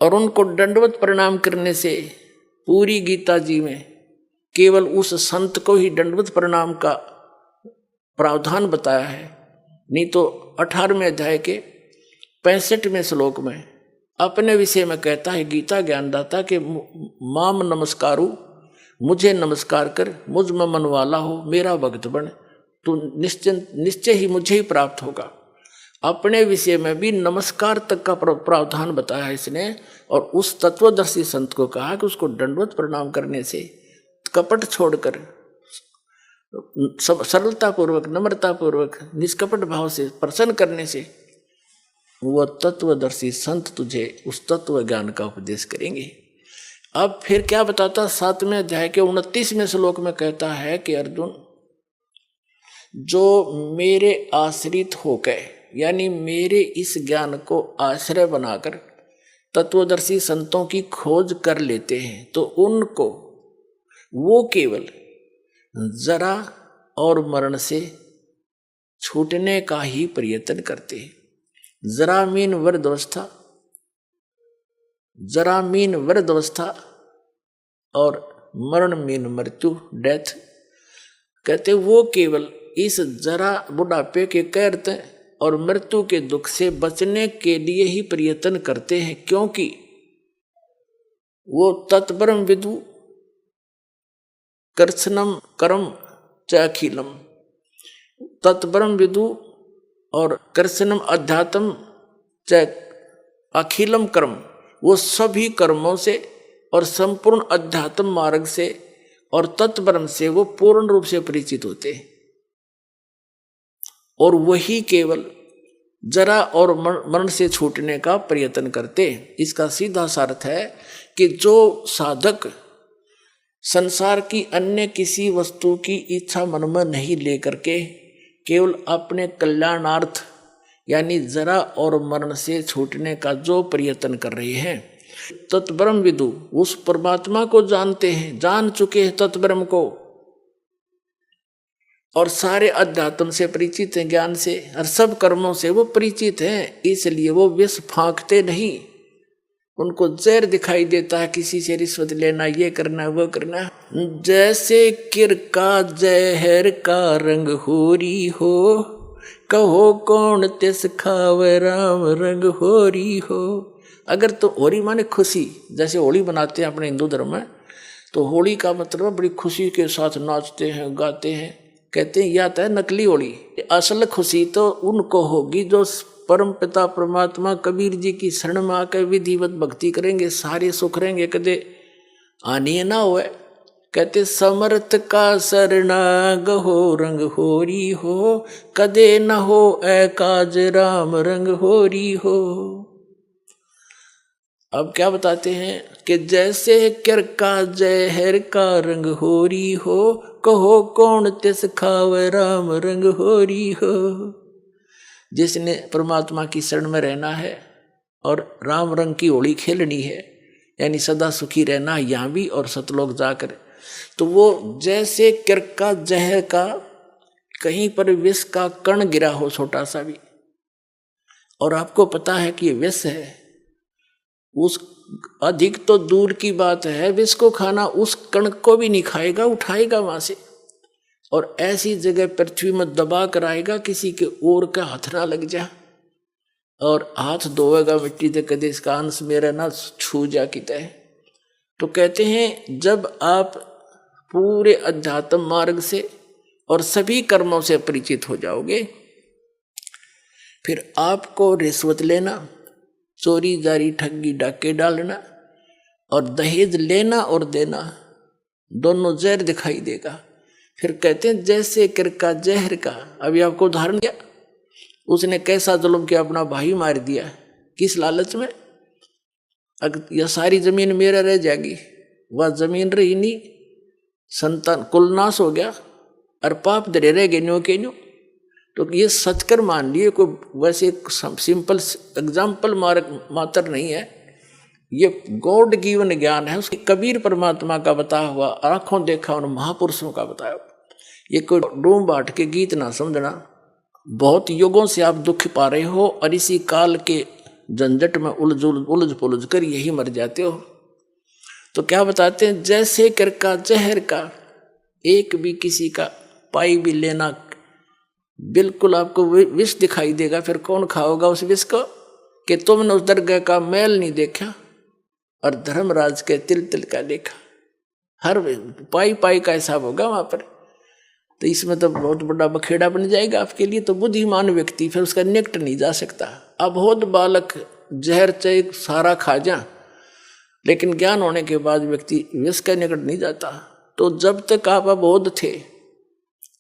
और उनको दंडवत प्रणाम करने से पूरी गीता जी में केवल उस संत को ही दंडवत प्रणाम का प्रावधान बताया है, नहीं तो 18वें अध्याय के 65वें श्लोक में अपने विषय में कहता है गीता ज्ञानदाता के माम नमस्कारु, मुझे नमस्कार कर, मुझ में मन वाला हो, मेरा भक्त बन, तो निश्चय ही मुझे ही प्राप्त होगा। अपने विषय में भी नमस्कार तक का प्रावधान बताया है इसने। और उस तत्वदर्शी संत को कहा कि उसको दंडवत प्रणाम करने से, कपट छोड़कर सरलता पूर्वक, नम्रता पूर्वक, निष्कपट भाव से प्रसन्न करने से वह तत्वदर्शी संत तुझे उस तत्व ज्ञान का उपदेश करेंगे। अब फिर क्या बताता, 7वें अध्याय के 29वें श्लोक में कहता है कि अर्जुन, जो मेरे आश्रित होकर, यानी मेरे इस ज्ञान को आश्रय बनाकर तत्वदर्शी संतों की खोज कर लेते हैं, तो उनको वो केवल जरा और मरण से छूटने का ही प्रयत्न करते हैं। जरा मीन वृद्धावस्था, जरा मीन वृद्धावस्था और मरण मीन मृत्यु, डेथ। कहते वो केवल इस जरा बुढ़ापे के कैरत और मृत्यु के दुख से बचने के लिए ही प्रयत्न करते हैं, क्योंकि वो तत्परम विदु कर्षणम कर्म चाखिलम, तत्परम विदु और कर्षणम अध्यात्म च अखिलम कर्म, वो सभी कर्मों से और संपूर्ण अध्यात्म मार्ग से और तत्परम से वो पूर्ण रूप से परिचित होते हैं। और वही केवल जरा और मरण से छूटने का प्रयत्न करते। इसका सीधा सा अर्थ है कि जो साधक संसार की अन्य किसी वस्तु की इच्छा मन में नहीं लेकर के केवल अपने कल्याणार्थ यानी जरा और मरण से छूटने का जो प्रयत्न कर रहे हैं, तत्ब्रह्म विदु उस परमात्मा को जानते हैं, जान चुके हैं तत्ब्रह्म को, और सारे अध्यात्म से परिचित हैं, ज्ञान से और सब कर्मों से वो परिचित हैं। इसलिए वो विष फांकते नहीं, उनको जहर दिखाई देता है, किसी से रिश्वत लेना, ये करना, वो करना। जैसे किरका जहर का रंग होरी हो, कहो कौन तिस खावे राम रंग होरी हो। अगर तो होरी माने खुशी, जैसे होली बनाते हैं अपने हिंदू धर्म में, तो होली का मतलब बड़ी खुशी के साथ नाचते हैं, गाते हैं। कहते हैं यह तो है नकली होली, असल खुशी तो उनको होगी जो परम पिता परमात्मा कबीर जी की शरण में आकर विधिवत भक्ति करेंगे, सारे सुख रहेंगे, कदे आनी ना हुए। कहते समर्थ का शरणाग हो रंग होरी हो, कदे न हो ऐ काज राम रंग होरी हो। अब क्या बताते हैं कि जैसे किर का जहर का रंग होरी हो, कहो कौन तिस खावे राम रंग होरी हो। जिसने परमात्मा की शरण में रहना है और राम रंग की होली खेलनी है, यानी सदा सुखी रहना यहाँ भी और सतलोक जाकर, तो वो जैसे किर का जहर का कहीं पर विष का कण गिरा हो छोटा सा भी, और आपको पता है कि ये विष है, उस अधिक तो दूर की बात है, विष को खाना उस कण को भी नहीं खाएगा, उठाएगा वहां से और ऐसी जगह पृथ्वी में दबा कर आएगा किसी के ओर का हाथ ना लग जा, और हाथ धोएगा मिट्टी से, कदे इसका अंश मेरा ना छू जा किता है। तो कहते हैं जब आप पूरे अध्यात्म मार्ग से और सभी कर्मों से परिचित हो जाओगे, फिर आपको रिश्वत लेना, चोरी जारी ठगी डाके डालना और दहेज लेना और देना दोनों जहर दिखाई देगा। फिर कहते हैं जैसे किर का जहर का, अभी आपको उदाहरण दिया, उसने कैसा जुल्म किया, अपना भाई मार दिया, किस लालच में, अगर यह सारी जमीन मेरा रह जाएगी, वह जमीन रही नहीं, संतान कुलनाश हो गया और पाप धरे रह गए न्यो के न्यो। तो ये सचकर मान लिए, कोई वैसे सिंपल एग्जाम्पल मात्र नहीं है, ये गॉड गिवन ज्ञान है, उसके कबीर परमात्मा का बताया हुआ, आंखों देखा उन महापुरुषों का बताया। ये कोई डूम बाट के गीत ना समझना। बहुत युगों से आप दुख पा रहे हो और इसी काल के झंझट में उलझ पुलझ कर यही मर जाते हो। तो क्या बताते हैं, जैसे कर का जहर का एक भी किसी का पाई भी लेना, बिल्कुल आपको विष दिखाई देगा। फिर कौन खाओगा उस विष को, कि तुमने उस दरगाह का मैल नहीं देखा और धर्मराज के तिल तिल का देखा। हर पाई पाई का हिसाब होगा वहां पर। तो इसमें तो बहुत बड़ा बखेड़ा बन जाएगा आपके लिए। तो बुद्धिमान व्यक्ति फिर उसका निकट नहीं जा सकता। अबोध बालक जहर चाहे सारा खा जा, लेकिन ज्ञान होने के बाद व्यक्ति विष के निकट नहीं जाता। तो जब तक आप अबोध थे,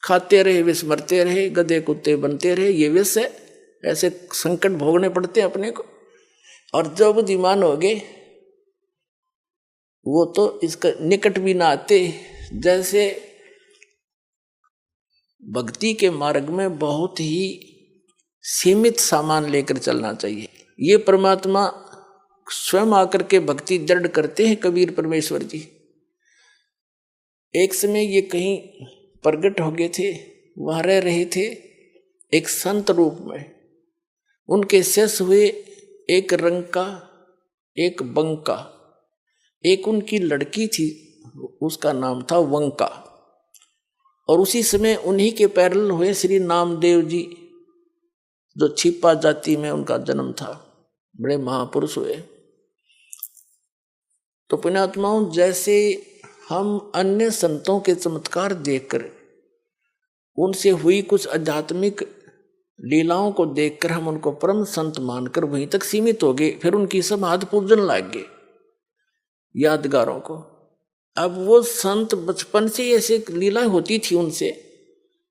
खाते रहे विष, मरते रहे, गधे कुत्ते बनते रहे, ये विष है, ऐसे संकट भोगने पड़ते हैं अपने को। और जब बुद्धिमान हो गए वो तो इसका निकट भी ना आते। जैसे भक्ति के मार्ग में बहुत ही सीमित सामान लेकर चलना चाहिए। ये परमात्मा स्वयं आकर के भक्ति दृढ़ करते हैं कबीर परमेश्वर जी। एक समय ये कहीं प्रकट हो गए थे, वहां रह रहे थे एक संत रूप में। उनके शिष्य हुए एक रंका, एक बंका, एक उनकी लड़की थी, उसका नाम था वंका। और उसी समय उन्हीं के पैरल हुए श्री नामदेव जी, जो छिपा जाति में उनका जन्म था, बड़े महापुरुष हुए। तो पुण्यात्माओं, जैसे हम अन्य संतों के चमत्कार देखकर, उनसे हुई कुछ आध्यात्मिक लीलाओं को देखकर हम उनको परम संत मानकर वहीं तक सीमित हो गए, फिर उनकी समाधि पूजन लग गए यादगारों को। अब वो संत बचपन से ऐसे लीला होती थी उनसे,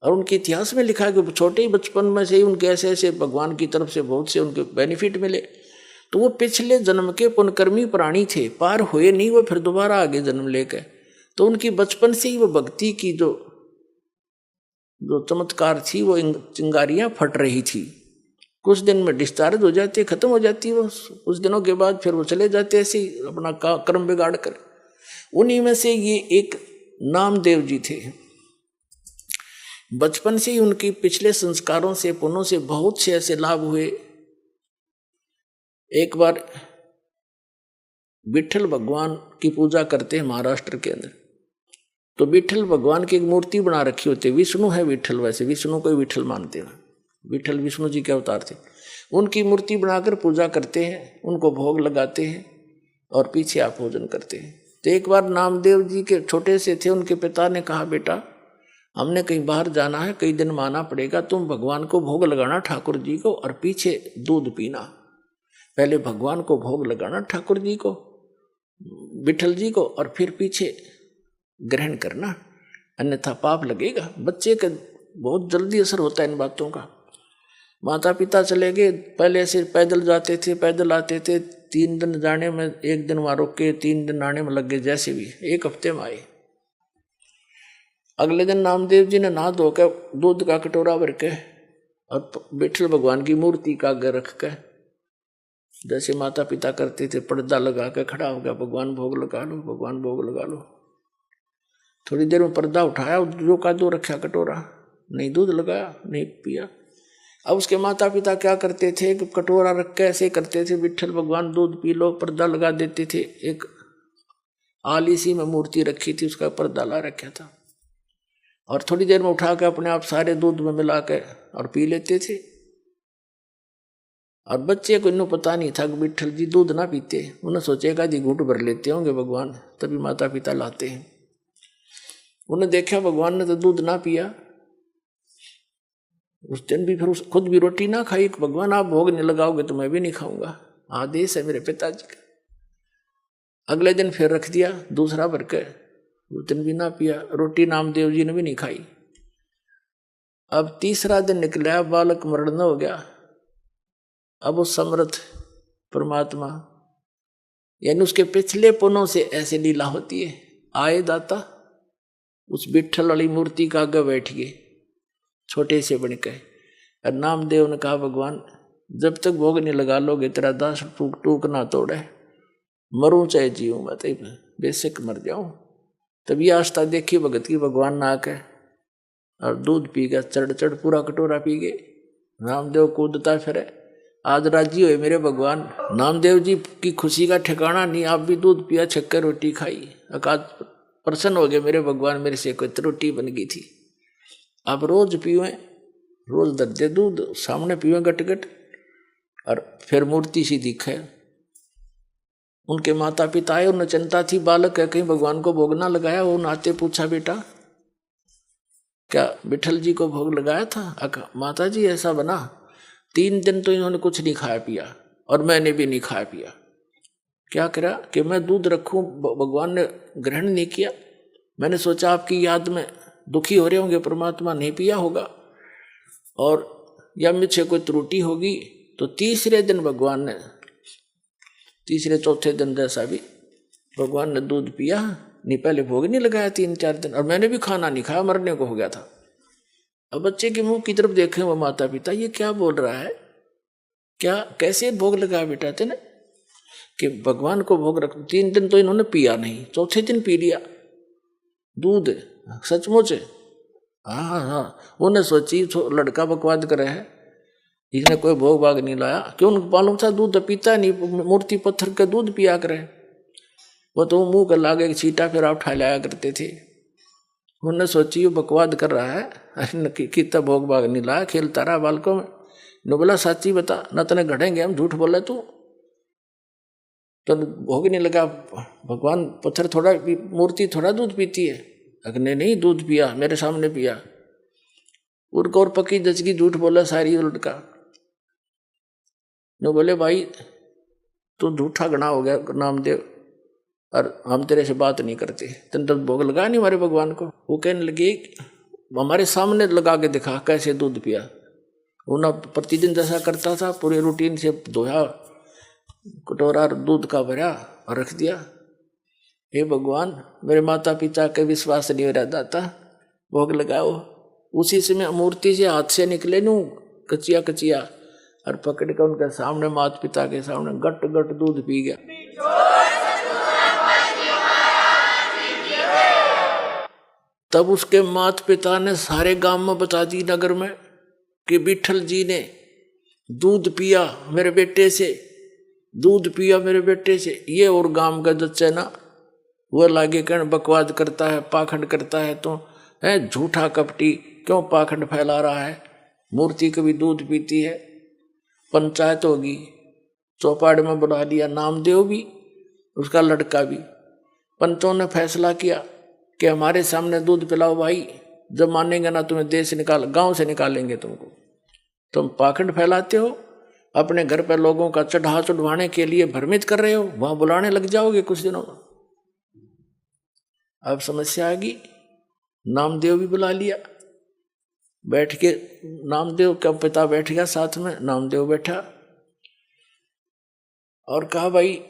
और उनके इतिहास में लिखा है कि छोटे ही बचपन में से ही उनके ऐसे ऐसे भगवान की तरफ से बहुत से उनके बेनिफिट मिले। तो वो पिछले जन्म के पुण्यकर्मी प्राणी थे, पार हुए नहीं, वो फिर दोबारा आगे जन्म लेकर। तो उनकी बचपन से ही वो भक्ति की जो चमत्कार थी, वो चिंगारियां फट रही थी। कुछ दिन में डिस्चार्ज हो जाती, खत्म हो जाती वो, कुछ दिनों के बाद फिर वो चले जाते ऐसे ही अपना कर्म बिगाड़ कर। उन्हीं में से ये एक नामदेव जी थे। बचपन से ही उनकी पिछले संस्कारों से, पुण्यों से बहुत से ऐसे लाभ हुए। एक बार विठल भगवान की पूजा करते हैं महाराष्ट्र के अंदर। तो विठल भगवान की एक मूर्ति बना रखी होती है, विष्णु है विठल, वैसे विष्णु को विठल मानते हैं, विठल विष्णु जी के अवतार थे। उनकी मूर्ति बनाकर पूजा करते हैं, उनको भोग लगाते हैं और पीछे आप भोजन करते हैं। तो एक बार नामदेव जी के छोटे से थे, उनके पिता ने कहा, बेटा हमने कहीं बाहर जाना है, कई दिन माना पड़ेगा, तुम भगवान को भोग लगाना ठाकुर जी को, और पीछे दूध पीना। पहले भगवान को भोग लगाना ठाकुर जी को, विठल जी को, और फिर पीछे ग्रहण करना, अन्यथा पाप लगेगा। बच्चे का बहुत जल्दी असर होता है इन बातों का। माता पिता चले गए, पहले ऐसे पैदल जाते थे, पैदल आते थे, 3 दिन जाने में, 1 दिन वहां रुक के 3 दिन आने में लग गए, जैसे भी 1 हफ्ते में आए। अगले दिन नामदेव जी ने नहा धोकर दूध का कटोरा भर के और विठल भगवान की मूर्ति का आगे रख के, जैसे माता पिता करते थे, पर्दा लगा के खड़ा हो गया, भगवान भोग लगा लो, भगवान भोग लगा लो। थोड़ी देर में पर्दा उठाया, जो का दो रखा कटोरा, नहीं दूध लगाया, नहीं पिया। अब उसके माता पिता क्या करते थे कि कटोरा रख के ऐसे करते थे, विठल भगवान दूध पी लो, पर्दा लगा देते थे। एक आली सी में मूर्ति रखी थी, उसका पर्दा ला रखा था, और थोड़ी देर में उठा के अपने आप सारे दूध में मिला के और पी लेते थे। और बच्चे को इन्हों पता नहीं था कि विठल जी दूध ना पीते, उन्हें सोचेगा जी घूंट भर लेते होंगे भगवान, तभी माता पिता लाते हैं। उन्हें देखा भगवान ने तो दूध ना पिया, उस दिन भी फिर खुद भी रोटी ना खाई। भगवान आप भोग नहीं लगाओगे तो मैं भी नहीं खाऊंगा, आदेश है मेरे पिताजी का। अगले दिन फिर रख दिया दूसरा भर के, उस दिन भी ना पिया, रोटी नामदेव जी ने भी नहीं खाई। अब तीसरा दिन निकला, बालक मरण हो गया। अब वो समर्थ परमात्मा, यानी उसके पिछले पुण्यों से ऐसे लीला होती है। आए दाता उस विठल वाली मूर्ति का आगे बैठ गए, छोटे से बन के, और नामदेव ने कहा, भगवान जब तक भोग नहीं लगा लोगे तेरा दास टूक टूक ना तोड़े, मरूं चाहे जीऊं, मैं तो बेशक मर जाऊं। तभी आस्था देखी भगत की, भगवान ना आके और दूध पी गया, चढ़ चढ़ पूरा कटोरा पी गए। नामदेव कूदता फिरे, आज राजी हुए मेरे भगवान। नामदेव जी की खुशी का ठिकाना नहीं, आप भी दूध पिया, छक्कर रोटी खाई, अकाद प्रसन्न हो गए मेरे भगवान, मेरे से कोई रोटी बन गई थी। अब रोज पीवे, रोज दर्दे दूध सामने पीवे गट गट, और फिर मूर्ति सी दिखे। उनके माता पिता आए, उन्हें चिंता थी, बालक है कहीं भगवान को भोग ना लगाया। वो नाते पूछा, बेटा क्या विठल जी को भोग लगाया था? माता जी ऐसा बना। 3 दिन तो इन्होंने कुछ नहीं खाया पिया और मैंने भी नहीं खाया पिया। क्या करा कि मैं दूध रखूं, भगवान ने ग्रहण नहीं किया। मैंने सोचा आपकी याद में दुखी हो रहे होंगे, परमात्मा नहीं पिया होगा और या मुझसे कोई त्रुटि होगी। तो तीसरे दिन भगवान ने, तीसरे चौथे दिन जैसा भी भगवान ने दूध पिया। नहीं पहले भोग नहीं लगाया 3-4 दिन, और मैंने भी खाना नहीं खाया, मरने को हो गया था। अब बच्चे के मुंह की तरफ देखे वो माता पिता, ये क्या बोल रहा है, क्या कैसे भोग लगाया बेटा तेने कि भगवान को भोग रख। 3 दिन तो इन्होंने पिया नहीं, चौथे दिन पी लिया दूध, सचमुच। हाँ हाँ हाँ, उन्हें सोची लड़का बकवाद करे है, इसने कोई भोग भाग नहीं लाया। क्यों? उनको मालूम था दूध पीता नहीं, मूर्ति पत्थर के दूध पिया करे। वो तो मुंह कर लागे छीटा फिर आप ठा लाया करते थे। उन्होंने सोची वो बकवाद कर रहा है, अरे कितना भोग भाग नहीं लाया, खेलता रहा बालकों में। न बोला साची बता, न तने घड़ेंगे हम, झूठ बोले तू तो भोग नहीं लगा। भगवान पत्थर थोड़ा, मूर्ति थोड़ा दूध पीती है। अग्नि नहीं दूध पिया, मेरे सामने पिया। उनको और पक्की दचकी झूठ बोला सारी लड़का। न बोले भाई तू झूठा गणा हो गया नामदेव, और हम तेरे से बात नहीं करते, तेने तो भोग लगा नहीं हमारे भगवान को। वो कहने लगे हमारे सामने लगा के दिखा कैसे दूध पिया। वो ना प्रतिदिन जैसा करता था, पूरे रूटीन से धोया, कटोरा दूध का भरा और रख दिया। हे भगवान, मेरे माता पिता के विश्वास नहीं हो रहा था, भोग लगाओ। उसी समय मूर्ति से हाथ से निकले नू कचिया कचिया, और पकड़ कर उनके सामने, माता पिता के सामने गट गट दूध पी गया। तब उसके माता पिता ने सारे गांव में बता दी, नगर में, कि विठल जी ने दूध पिया मेरे बेटे से, दूध पिया मेरे बेटे से। ये और गांव का जच्चे ना वो लागे कहने बकवाद करता है, पाखंड करता है, तो है झूठा कपटी, क्यों पाखंड फैला रहा है। मूर्ति कभी दूध पीती है। पंचायत होगी, चौपाड़ में बुला लिया नामदेव भी, उसका लड़का भी। पंचों ने फैसला किया कि हमारे सामने दूध पिलाओ भाई, जब मानेंगे ना तुम्हें देश निकाल, गांव से निकालेंगे तुमको। तुम पाखंड फैलाते हो, अपने घर पर लोगों का चढ़ा चढ़वाने के लिए भ्रमित कर रहे हो, वहां बुलाने लग जाओगे कुछ दिनों में। अब समस्या आ गई, नामदेव भी बुला लिया। बैठ के नामदेव का पिता बैठ गया साथ में, नामदेव बैठा और कहा भाई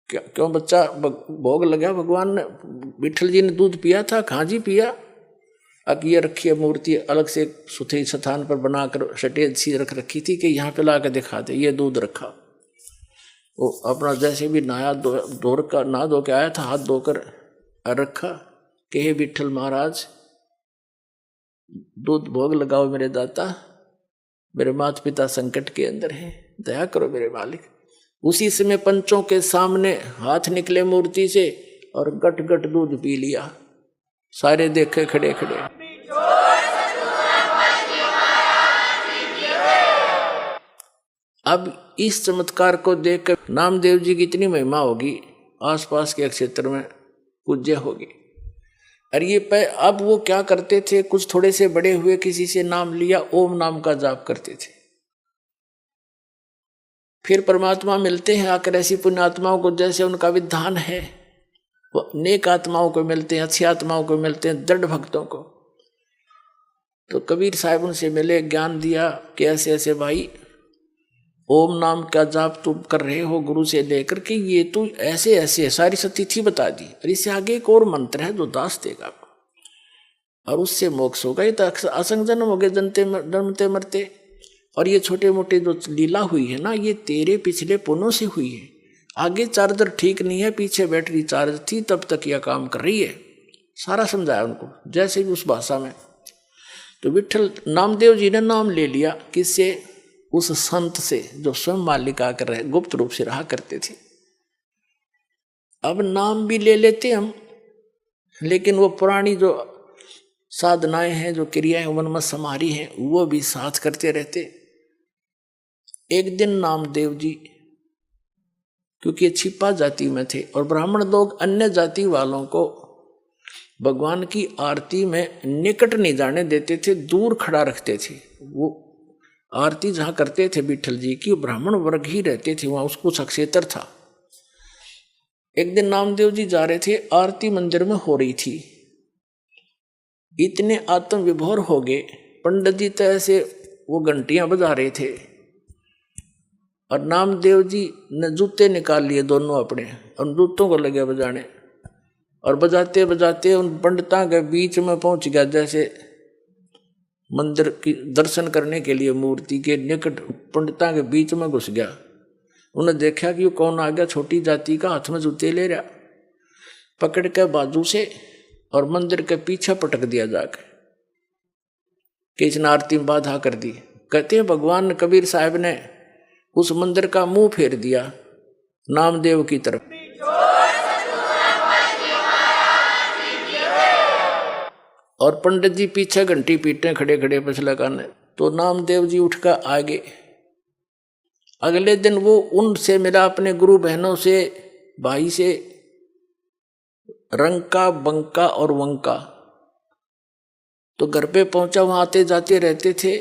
क्यों बच्चा भोग लगा, भगवान ने, विठल जी ने दूध पिया था? कहाँ जी पिया। अब ये रखी है मूर्ति अलग से सुथरी स्थान पर बनाकर सटेज सी रख रखी थी कि यहाँ पे ला के दिखा दे, ये दूध रखा। वो अपना जैसे भी नहा धो के आया था, हाथ धोकर रखा कि हे विठल महाराज, दूध भोग लगाओ मेरे दाता, मेरे माता पिता संकट के अंदर है, दया करो मेरे मालिक। उसी समय पंचों के सामने हाथ निकले मूर्ति से और गट गट दूध पी लिया। सारे देखे खड़े खड़े। अब इस चमत्कार को देखकर नामदेव जी की इतनी महिमा होगी, आसपास के क्षेत्र में पूज्य होगी। और ये अब वो क्या करते थे, कुछ थोड़े से बड़े हुए, किसी से नाम लिया, ओम नाम का जाप करते थे। फिर परमात्मा मिलते हैं आकर ऐसी पुण्यात्माओं को, जैसे उनका विधान है, वो नेक आत्माओं को मिलते हैं, अच्छी आत्माओं को मिलते हैं, दृढ़ भक्तों को। तो कबीर साहब उनसे मिले, ज्ञान दिया कि ऐसे ऐसे भाई ओम नाम का जाप तुम कर रहे हो गुरु से लेकर के, ये तो ऐसे ऐसे सारी सतिथि बता दी, और इससे आगे एक और मंत्र है जो दास देगा और उससे मोक्ष होगा। ये तो असंग जन्म हो गए, जन्मते मरते। और ये छोटे मोटे जो लीला हुई है ना, ये तेरे पिछले पुण्यों से हुई है। आगे चार्जर ठीक नहीं है, पीछे बैटरी चार्ज थी, तब तक यह काम कर रही है। सारा समझाया उनको, जैसे भी उस भाषा में। तो विठल नामदेव जी ने नाम ले लिया, किससे? उस संत से जो स्वयं मालिक आकर रहे, गुप्त रूप से रहा करते थे। अब नाम भी ले लेते हम, लेकिन वो पुरानी जो साधनाएं हैं, जो क्रियाएं मन में समारी हैं, वो भी साथ करते रहते। एक दिन नामदेव जी, क्योंकि छिपा जाति में थे और ब्राह्मण लोग अन्य जाति वालों को भगवान की आरती में निकट नहीं जाने देते थे, दूर खड़ा रखते थे। वो आरती जहाँ करते थे विठल जी की, ब्राह्मण वर्ग ही रहते थे वहाँ, उसको सक्षेत्र था। एक दिन नामदेव जी जा रहे थे, आरती मंदिर में हो रही थी, इतने आत्म विभोर हो गए पंडित जी तो ऐसे वो घंटियां बजा रहे थे, और नामदेव जी ने जूते निकाल लिए दोनों अपने, और जूतों को लगे बजाने, और बजाते बजाते उन पंडितां के बीच में पहुंच गया, जैसे मंदिर की दर्शन करने के लिए मूर्ति के निकट पंडितां के बीच में घुस गया। उन्हें देखा कि वो कौन आ गया, छोटी जाति का, हाथ में जूते ले रहा, पकड़ के बाजू से और मंदिर के पीछे पटक दिया जाके, कि इसने आरती में बाधा कर दी। कहते हैं भगवान कबीर साहब ने उस मंदिर का मुंह फेर दिया नामदेव की तरफ। और पंडित जी पीछे घंटी पीटने खड़े खड़े पछला काने, तो नामदेव जी उठकर आगे। अगले दिन वो उनसे मिला, अपने गुरु बहनों से, भाई से, रंका, बंका और वंका। तो घर पे पहुंचा, वहां आते जाते रहते थे।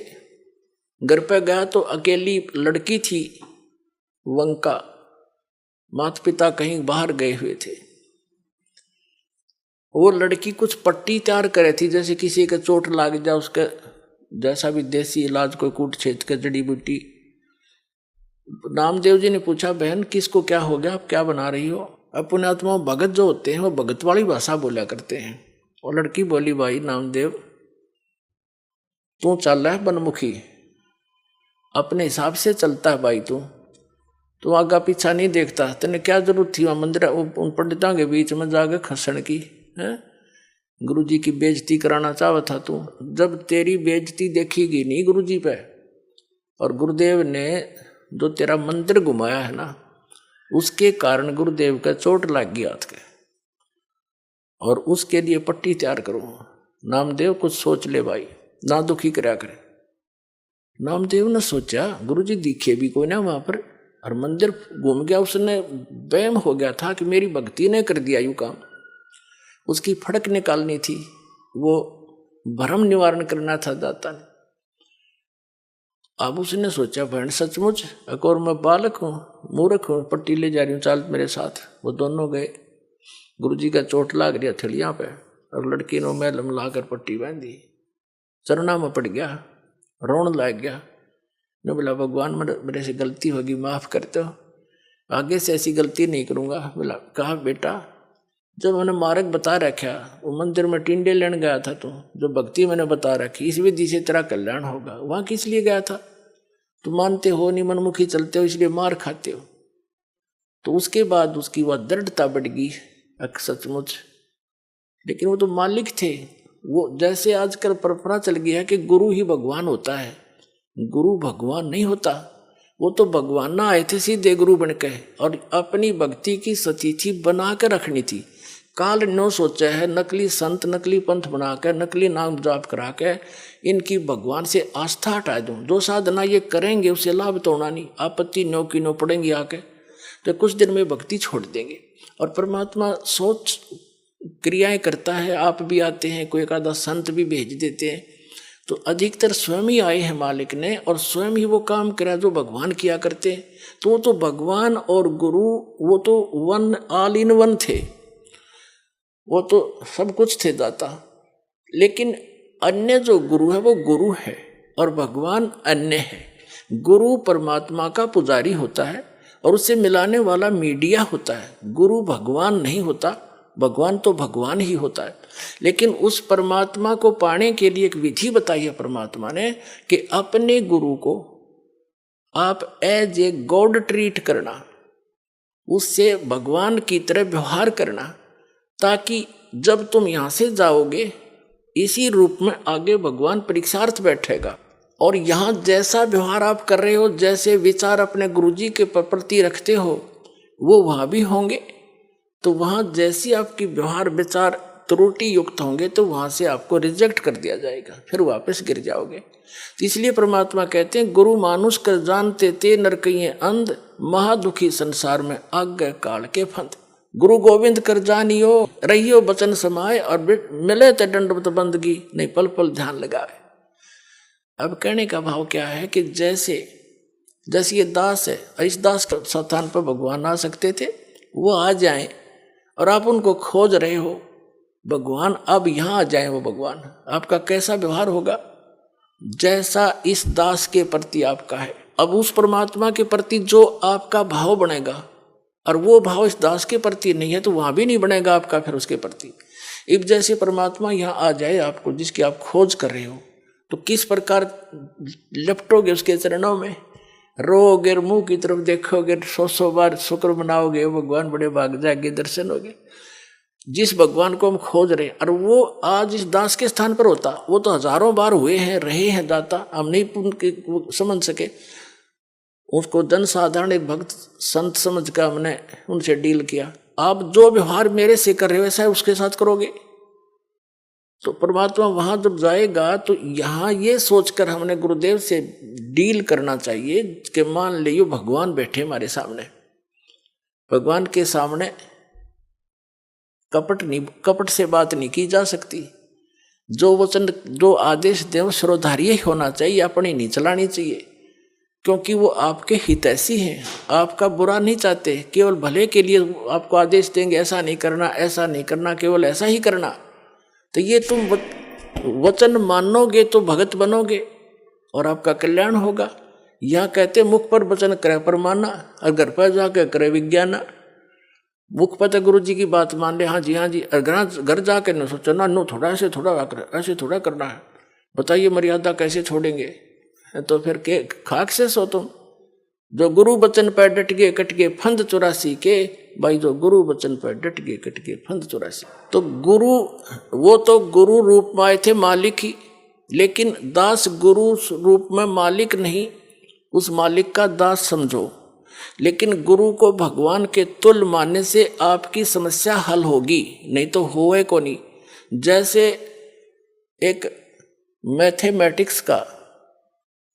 घर पे गया तो अकेली लड़की थी वंका, माता पिता कहीं बाहर गए हुए थे। वो लड़की कुछ पट्टी तैयार करे थी, जैसे किसी के चोट लाग जाए उसके जैसा भी देसी इलाज, कोई कूट छेद के जड़ी बूटी। नामदेव जी ने पूछा, बहन किसको क्या हो गया, आप क्या बना रही हो? अपने आत्मा भगत जो होते हैं वो भगत वाली भाषा बोला करते हैं। और लड़की बोली, भाई नामदेव तू चल रहा है बनमुखी, अपने हिसाब से चलता है भाई, तू आगा पीछा नहीं देखता, तेने क्या जरूरत थी वहां मंदिर उन पंडितों के बीच में जाकर खसण की है? गुरु जी की बेइज्जती कराना चाहता था तू। जब तेरी बेइज्जती देखीगी नहीं गुरु जी पे, और गुरुदेव ने जो तेरा मंदिर घुमाया है ना, उसके कारण गुरुदेव का चोट लग गया हाथ के, और उसके लिए पट्टी तैयार करो। नामदेव कुछ सोच ले भाई, ना दुखी कराया करे। नामदेव ने सोचा, गुरु जी दिखे भी कोई ना वहां पर, और मंदिर घूम गया, उसने वहम हो गया था कि मेरी भक्ति ने कर दिया यूं काम। उसकी फड़क निकालनी थी, वो भ्रम निवारण करना था दाता ने। अब उसने सोचा, बहन सचमुच एक और मैं बालक हूँ, मूर्ख हूँ, पट्टी ले जा रही हूँ, चल मेरे साथ। वो दोनों गए। गुरुजी का चोट लाग रही हथेलियां पे, और लड़की ने मैलम लाकर पट्टी बांधी, चरणा में पड़ गया, रोन लग गया। ने बोला, भगवान मेरे से गलती होगी, माफ करते हो, आगे से ऐसी गलती नहीं करूँगा। बोला, कहा बेटा, जब मैंने मार्ग बता रखा, वो मंदिर में टिंडे लेने गया था तू, जो भक्ति मैंने बता रखी, इस विधि से तेरा कल्याण होगा, वहाँ किस लिए गया था? तुम मानते हो नहीं, मनमुखी चलते हो, इसलिए मार खाते हो। तो उसके बाद उसकी वह दृढ़ता बढ़ गई, सचमुच। लेकिन वो तो मालिक थे। वो जैसे आजकल परंपरा चल गई है कि गुरु ही भगवान होता है, गुरु भगवान नहीं होता। वो तो भगवान ना आए थे सीधे गुरु बन के, और अपनी भक्ति की सतिथि बना के रखनी थी। काल नो सोचा है नकली संत, नकली पंथ बना के, नकली नाम जाप करा के इनकी भगवान से आस्था हटा दूं। जो साधना ये करेंगे उससे लाभ तो होना नहीं, आपत्ति नो की नो पड़ेंगी आके, तो कुछ दिन में भक्ति छोड़ देंगे। और परमात्मा सोच क्रियाएं करता है, आप भी आते हैं, कोई एक आधा संत भी भेज देते हैं, तो अधिकतर स्वयं ही आए हैं मालिक ने, और स्वयं ही वो काम करा जो भगवान किया करते। तो वो तो भगवान और गुरु, वो तो वन, ऑल इन वन थे, वो तो सब कुछ थे दाता। लेकिन अन्य जो गुरु है वो गुरु है, और भगवान अन्य है। गुरु परमात्मा का पुजारी होता है, और उससे मिलाने वाला मीडिया होता है। गुरु भगवान नहीं होता, भगवान तो भगवान ही होता है। लेकिन उस परमात्मा को पाने के लिए एक विधि बताई है परमात्मा ने, कि अपने गुरु को आप एज ए गॉड ट्रीट करना, उससे भगवान की तरह व्यवहार करना, ताकि जब तुम यहां से जाओगे इसी रूप में आगे भगवान परीक्षार्थ बैठेगा। और यहां जैसा व्यवहार आप कर रहे हो, जैसे विचार अपने गुरुजी के प्रति रखते हो, वो वहां भी होंगे। तो वहां जैसी आपकी व्यवहार विचार त्रुटि युक्त होंगे, तो वहां से आपको रिजेक्ट कर दिया जाएगा, फिर वापस गिर जाओगे। तो इसलिए परमात्मा कहते हैं, गुरु मानुष कर जानते ते नरकइये अंध, महादुखी संसार में आज्ञा काल के फंद। गुरु गोविंद कर जानियो, रहियो बचन समाए, और मिले ते दंडवत बंदगी, नहीं पल पल ध्यान लगावे। अब कहने का भाव क्या है कि जैसे ये दास है, इस दास के स्थान पर भगवान आ सकते थे, वो आ जाएं, और आप उनको खोज रहे हो, भगवान अब यहां आ जाए। वो भगवान आपका कैसा व्यवहार होगा, जैसा इस दास के प्रति आपका है। अब उस परमात्मा के प्रति जो आपका भाव बनेगा, और वो भाव इस दास के प्रति नहीं है, तो वहां भी नहीं बनेगा आपका फिर उसके प्रति। अब जैसे परमात्मा यहाँ आ जाए आपको, जिसकी आप खोज कर रहे हो, तो किस प्रकार लपटोगे उसके चरणों में, रोगे, मुंह की तरफ देखोगे, 100 बार शुक्र मनाओगे, भगवान बड़े भाग जाएंगे, दर्शन होगे। जिस भगवान को हम खोज रहे हैं, और वो आज इस दास के स्थान पर होता, वो तो हजारों बार हुए हैं, रहे हैं दाता, हम नहीं समझ सके। उसको जन साधारण एक भक्त संत समझ कर हमने उनसे डील किया। आप जो व्यवहार मेरे से कर रहे हो वैसा उसके साथ करोगे, तो परमात्मा वहां जब जाएगा, तो यहाँ ये सोचकर हमने गुरुदेव से डील करना चाहिए कि मान लियो भगवान बैठे हमारे सामने, भगवान के सामने कपट से बात नहीं की जा सकती। जो वचन, जो आदेश देव श्रोधार्य होना चाहिए, अपनी नहीं चलानी चाहिए, क्योंकि वो आपके हितैषी हैं, आपका बुरा नहीं चाहते, केवल भले के लिए आपको आदेश देंगे, ऐसा नहीं करना, ऐसा नहीं करना, केवल ऐसा ही करना। तो ये तुम वचन मानोगे तो भगत बनोगे और आपका कल्याण होगा। यह कहते मुख पर वचन करे पर माना, और घर पर जाकर करे विज्ञाना। मुख पर तो गुरु जी की बात मान ले, हाँ जी, और घर जाकर न सोचो ना, नो थोड़ा ऐसे थोड़ा करना है, बताइए मर्यादा कैसे छोड़ेंगे, तो फिर के खाक से सो तुम। जो गुरु वचन पर डट गए कट गए फंद 84 के, भाई जो गुरु वचन पर डट गए कट गए फंद 84। तो गुरु, वो तो गुरु रूप में आए थे मालिक ही, लेकिन दास गुरु रूप में मालिक नहीं, उस मालिक का दास समझो। लेकिन गुरु को भगवान के तुल्य मानने से आपकी समस्या हल होगी, नहीं तो होए को नहीं। जैसे एक मैथमेटिक्स का,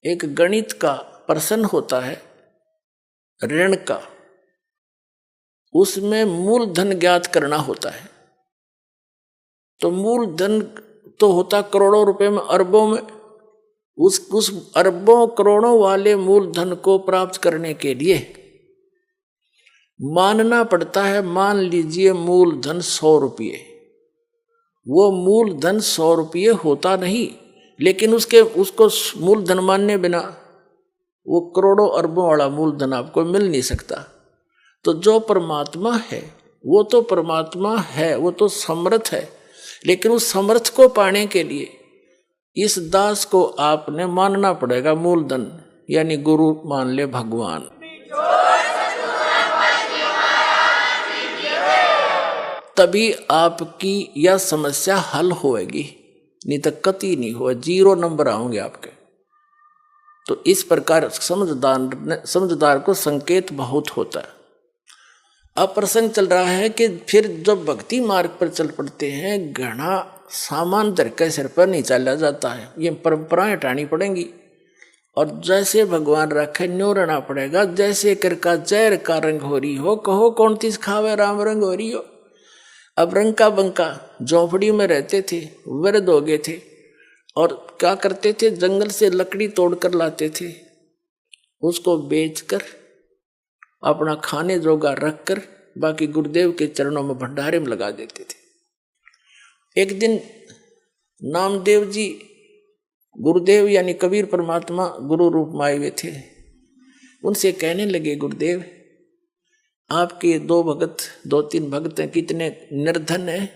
एक गणित का प्रश्न होता है ऋण का, उसमें मूलधन ज्ञात करना होता है, तो मूलधन तो होता करोड़ों रुपए में, अरबों में। उस अरबों करोड़ों वाले मूलधन को प्राप्त करने के लिए मानना पड़ता है, मान लीजिए मूलधन 100 रुपये। वो मूलधन 100 रुपये होता नहीं, लेकिन उसको मूलधन मानने बिना वो करोड़ों अरबों वाला मूलधन आपको मिल नहीं सकता। तो जो परमात्मा है वो तो परमात्मा है, वो तो समर्थ है, लेकिन उस समर्थ को पाने के लिए इस दास को आपने मानना पड़ेगा मूलधन, यानी गुरु मान ले भगवान। तभी आपकी यह समस्या हल होएगी, नहीं तो कति नहीं हो, 0 नंबर आओगे आपके। तो इस प्रकार समझदार को संकेत बहुत होता है। अब प्रसंग चल रहा है कि फिर जब भक्ति मार्ग पर चल पड़ते हैं, घना सामान धर के सिर पर नहीं चला जाता है, ये परंपराएं हटानी पड़ेंगी, और जैसे भगवान रखे न्यो रहना पड़ेगा। जैसे कर का जहर का रंग हो रही हो, कहो कौन तीस खावे राम रंग हो रही हो। अब रंग का बंका झोंपड़ी में रहते थे, वृद्ध हो गए थे, और क्या करते थे, जंगल से लकड़ी तोड़कर लाते थे, उसको बेचकर अपना खाने जोगा रखकर बाकी गुरुदेव के चरणों में भंडारे में लगा देते थे। एक दिन नामदेव जी, गुरुदेव यानी कबीर परमात्मा गुरु रूप में आए हुए थे, उनसे कहने लगे, गुरुदेव आपके 2-3 भक्त हैं, कितने निर्धन हैं,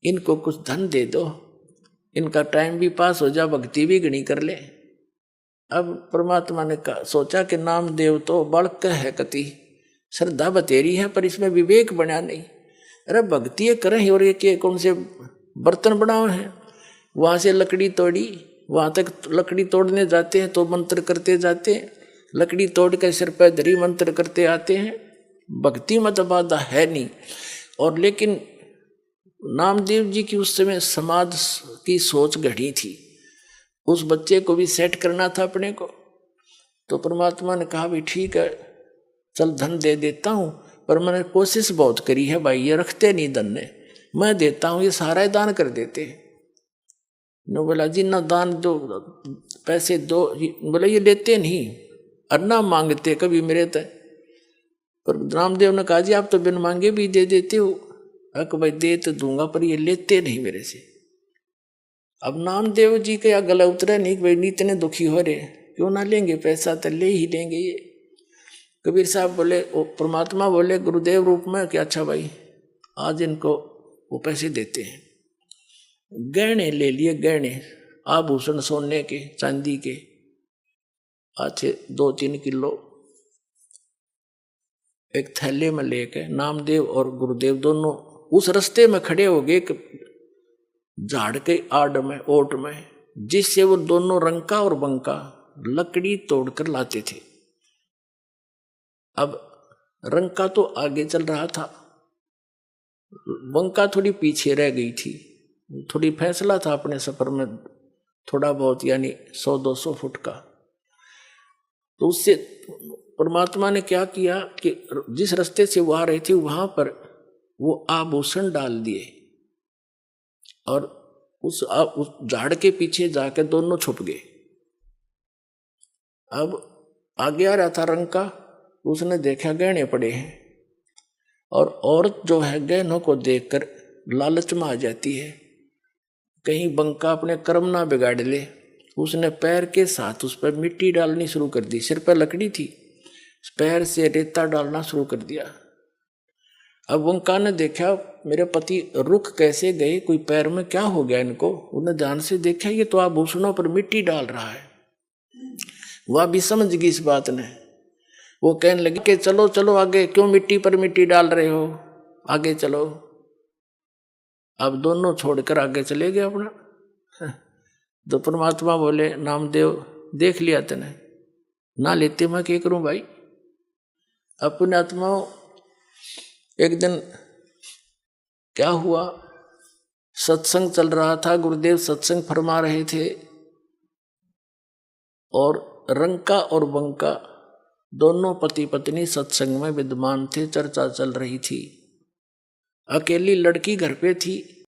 इनको कुछ धन दे दो, इनका टाइम भी पास हो जा, भक्ति भी गणी कर ले। अब परमात्मा ने सोचा कि नामदेव तो बड़क है, कति श्रद्धा बतेरी है, पर इसमें विवेक बना नहीं। अरे भक्ति करें और ये कौन से बर्तन बनाओ हैं। वहाँ से लकड़ी तोड़ी, वहाँ तक लकड़ी तोड़ने जाते हैं तो मंत्र करते जाते हैं, लकड़ी तोड़ के सिर पर धरी मंत्र करते आते हैं। भक्ति मत बाधा है नहीं। और लेकिन नामदेव जी की उस समय समाज की सोच घड़ी थी, उस बच्चे को भी सेट करना था अपने को। तो परमात्मा ने कहा भी ठीक है, चल धन दे देता हूँ, पर मैंने कोशिश बहुत करी है भाई, ये रखते नहीं धन ने, मैं देता हूँ ये सारा ही दान कर देते। ने बोला जी ना दान दो, पैसे दो, बोला ये लेते नहीं और ना मांगते कभी मेरे तक। पर रामदेव ने कहा जी आप तो बिन मांगे भी दे देते हो। अक भाई दे तो दूंगा पर ये लेते नहीं मेरे से। अब नामदेव जी के या गला उतरे नहीं कि भाई इतने दुखी हो रहे, क्यों ना लेंगे पैसा, तो ले ही लेंगे ये। कबीर साहब बोले, परमात्मा बोले गुरुदेव रूप में कि अच्छा भाई आज इनको वो पैसे देते हैं। गहने ले लिए, गहने आभूषण सोने के चांदी के अच्छे 2-3 किलो एक थैले में लेके नामदेव और गुरुदेव दोनों उस रास्ते में खड़े हो गए, झाड़ के आड़ में ओट में, जिससे वो दोनों रंका और बंका लकड़ी तोड़कर लाते थे। अब रंका तो आगे चल रहा था, बंका थोड़ी पीछे रह गई थी। थोड़ी फैसला था अपने सफर में थोड़ा बहुत, यानी 100-200 फुट का। तो उससे परमात्मा ने क्या किया कि जिस रास्ते से वो आ रहे थे वहां पर वो आभूषण डाल दिए और उस झाड़ के पीछे जाकर दोनों छुप गए। अब आगे आ रहा था रंका, उसने देखा गहने पड़े हैं, और औरत जो है गहनों को देखकर लालच में आ जाती है, कहीं बंका अपने कर्म ना बिगाड़ ले। उसने पैर के साथ उस पर मिट्टी डालनी शुरू कर दी, सिर पर लकड़ी थी, पैर से रेता डालना शुरू कर दिया। अब बंका ने देखा मेरे पति रुक कैसे गए, कोई पैर में क्या हो गया इनको। उन्हें ध्यान से देखा ये तो आभूषणों पर मिट्टी डाल रहा है। वह भी समझ गई इस बात ने। वो कहने लगी कि चलो चलो आगे, क्यों मिट्टी पर मिट्टी डाल रहे हो, आगे चलो। अब दोनों छोड़कर आगे चले गए अपना। तो परमात्मा बोले नामदेव देख लिया तने, ना लेते मैं क्या करूं भाई। अपने आत्माओं एक दिन क्या हुआ, सत्संग चल रहा था, गुरुदेव सत्संग फरमा रहे थे और रंका और बंका दोनों पति पत्नी सत्संग में विद्यमान थे, चर्चा चल रही थी। अकेली लड़की घर पे थी,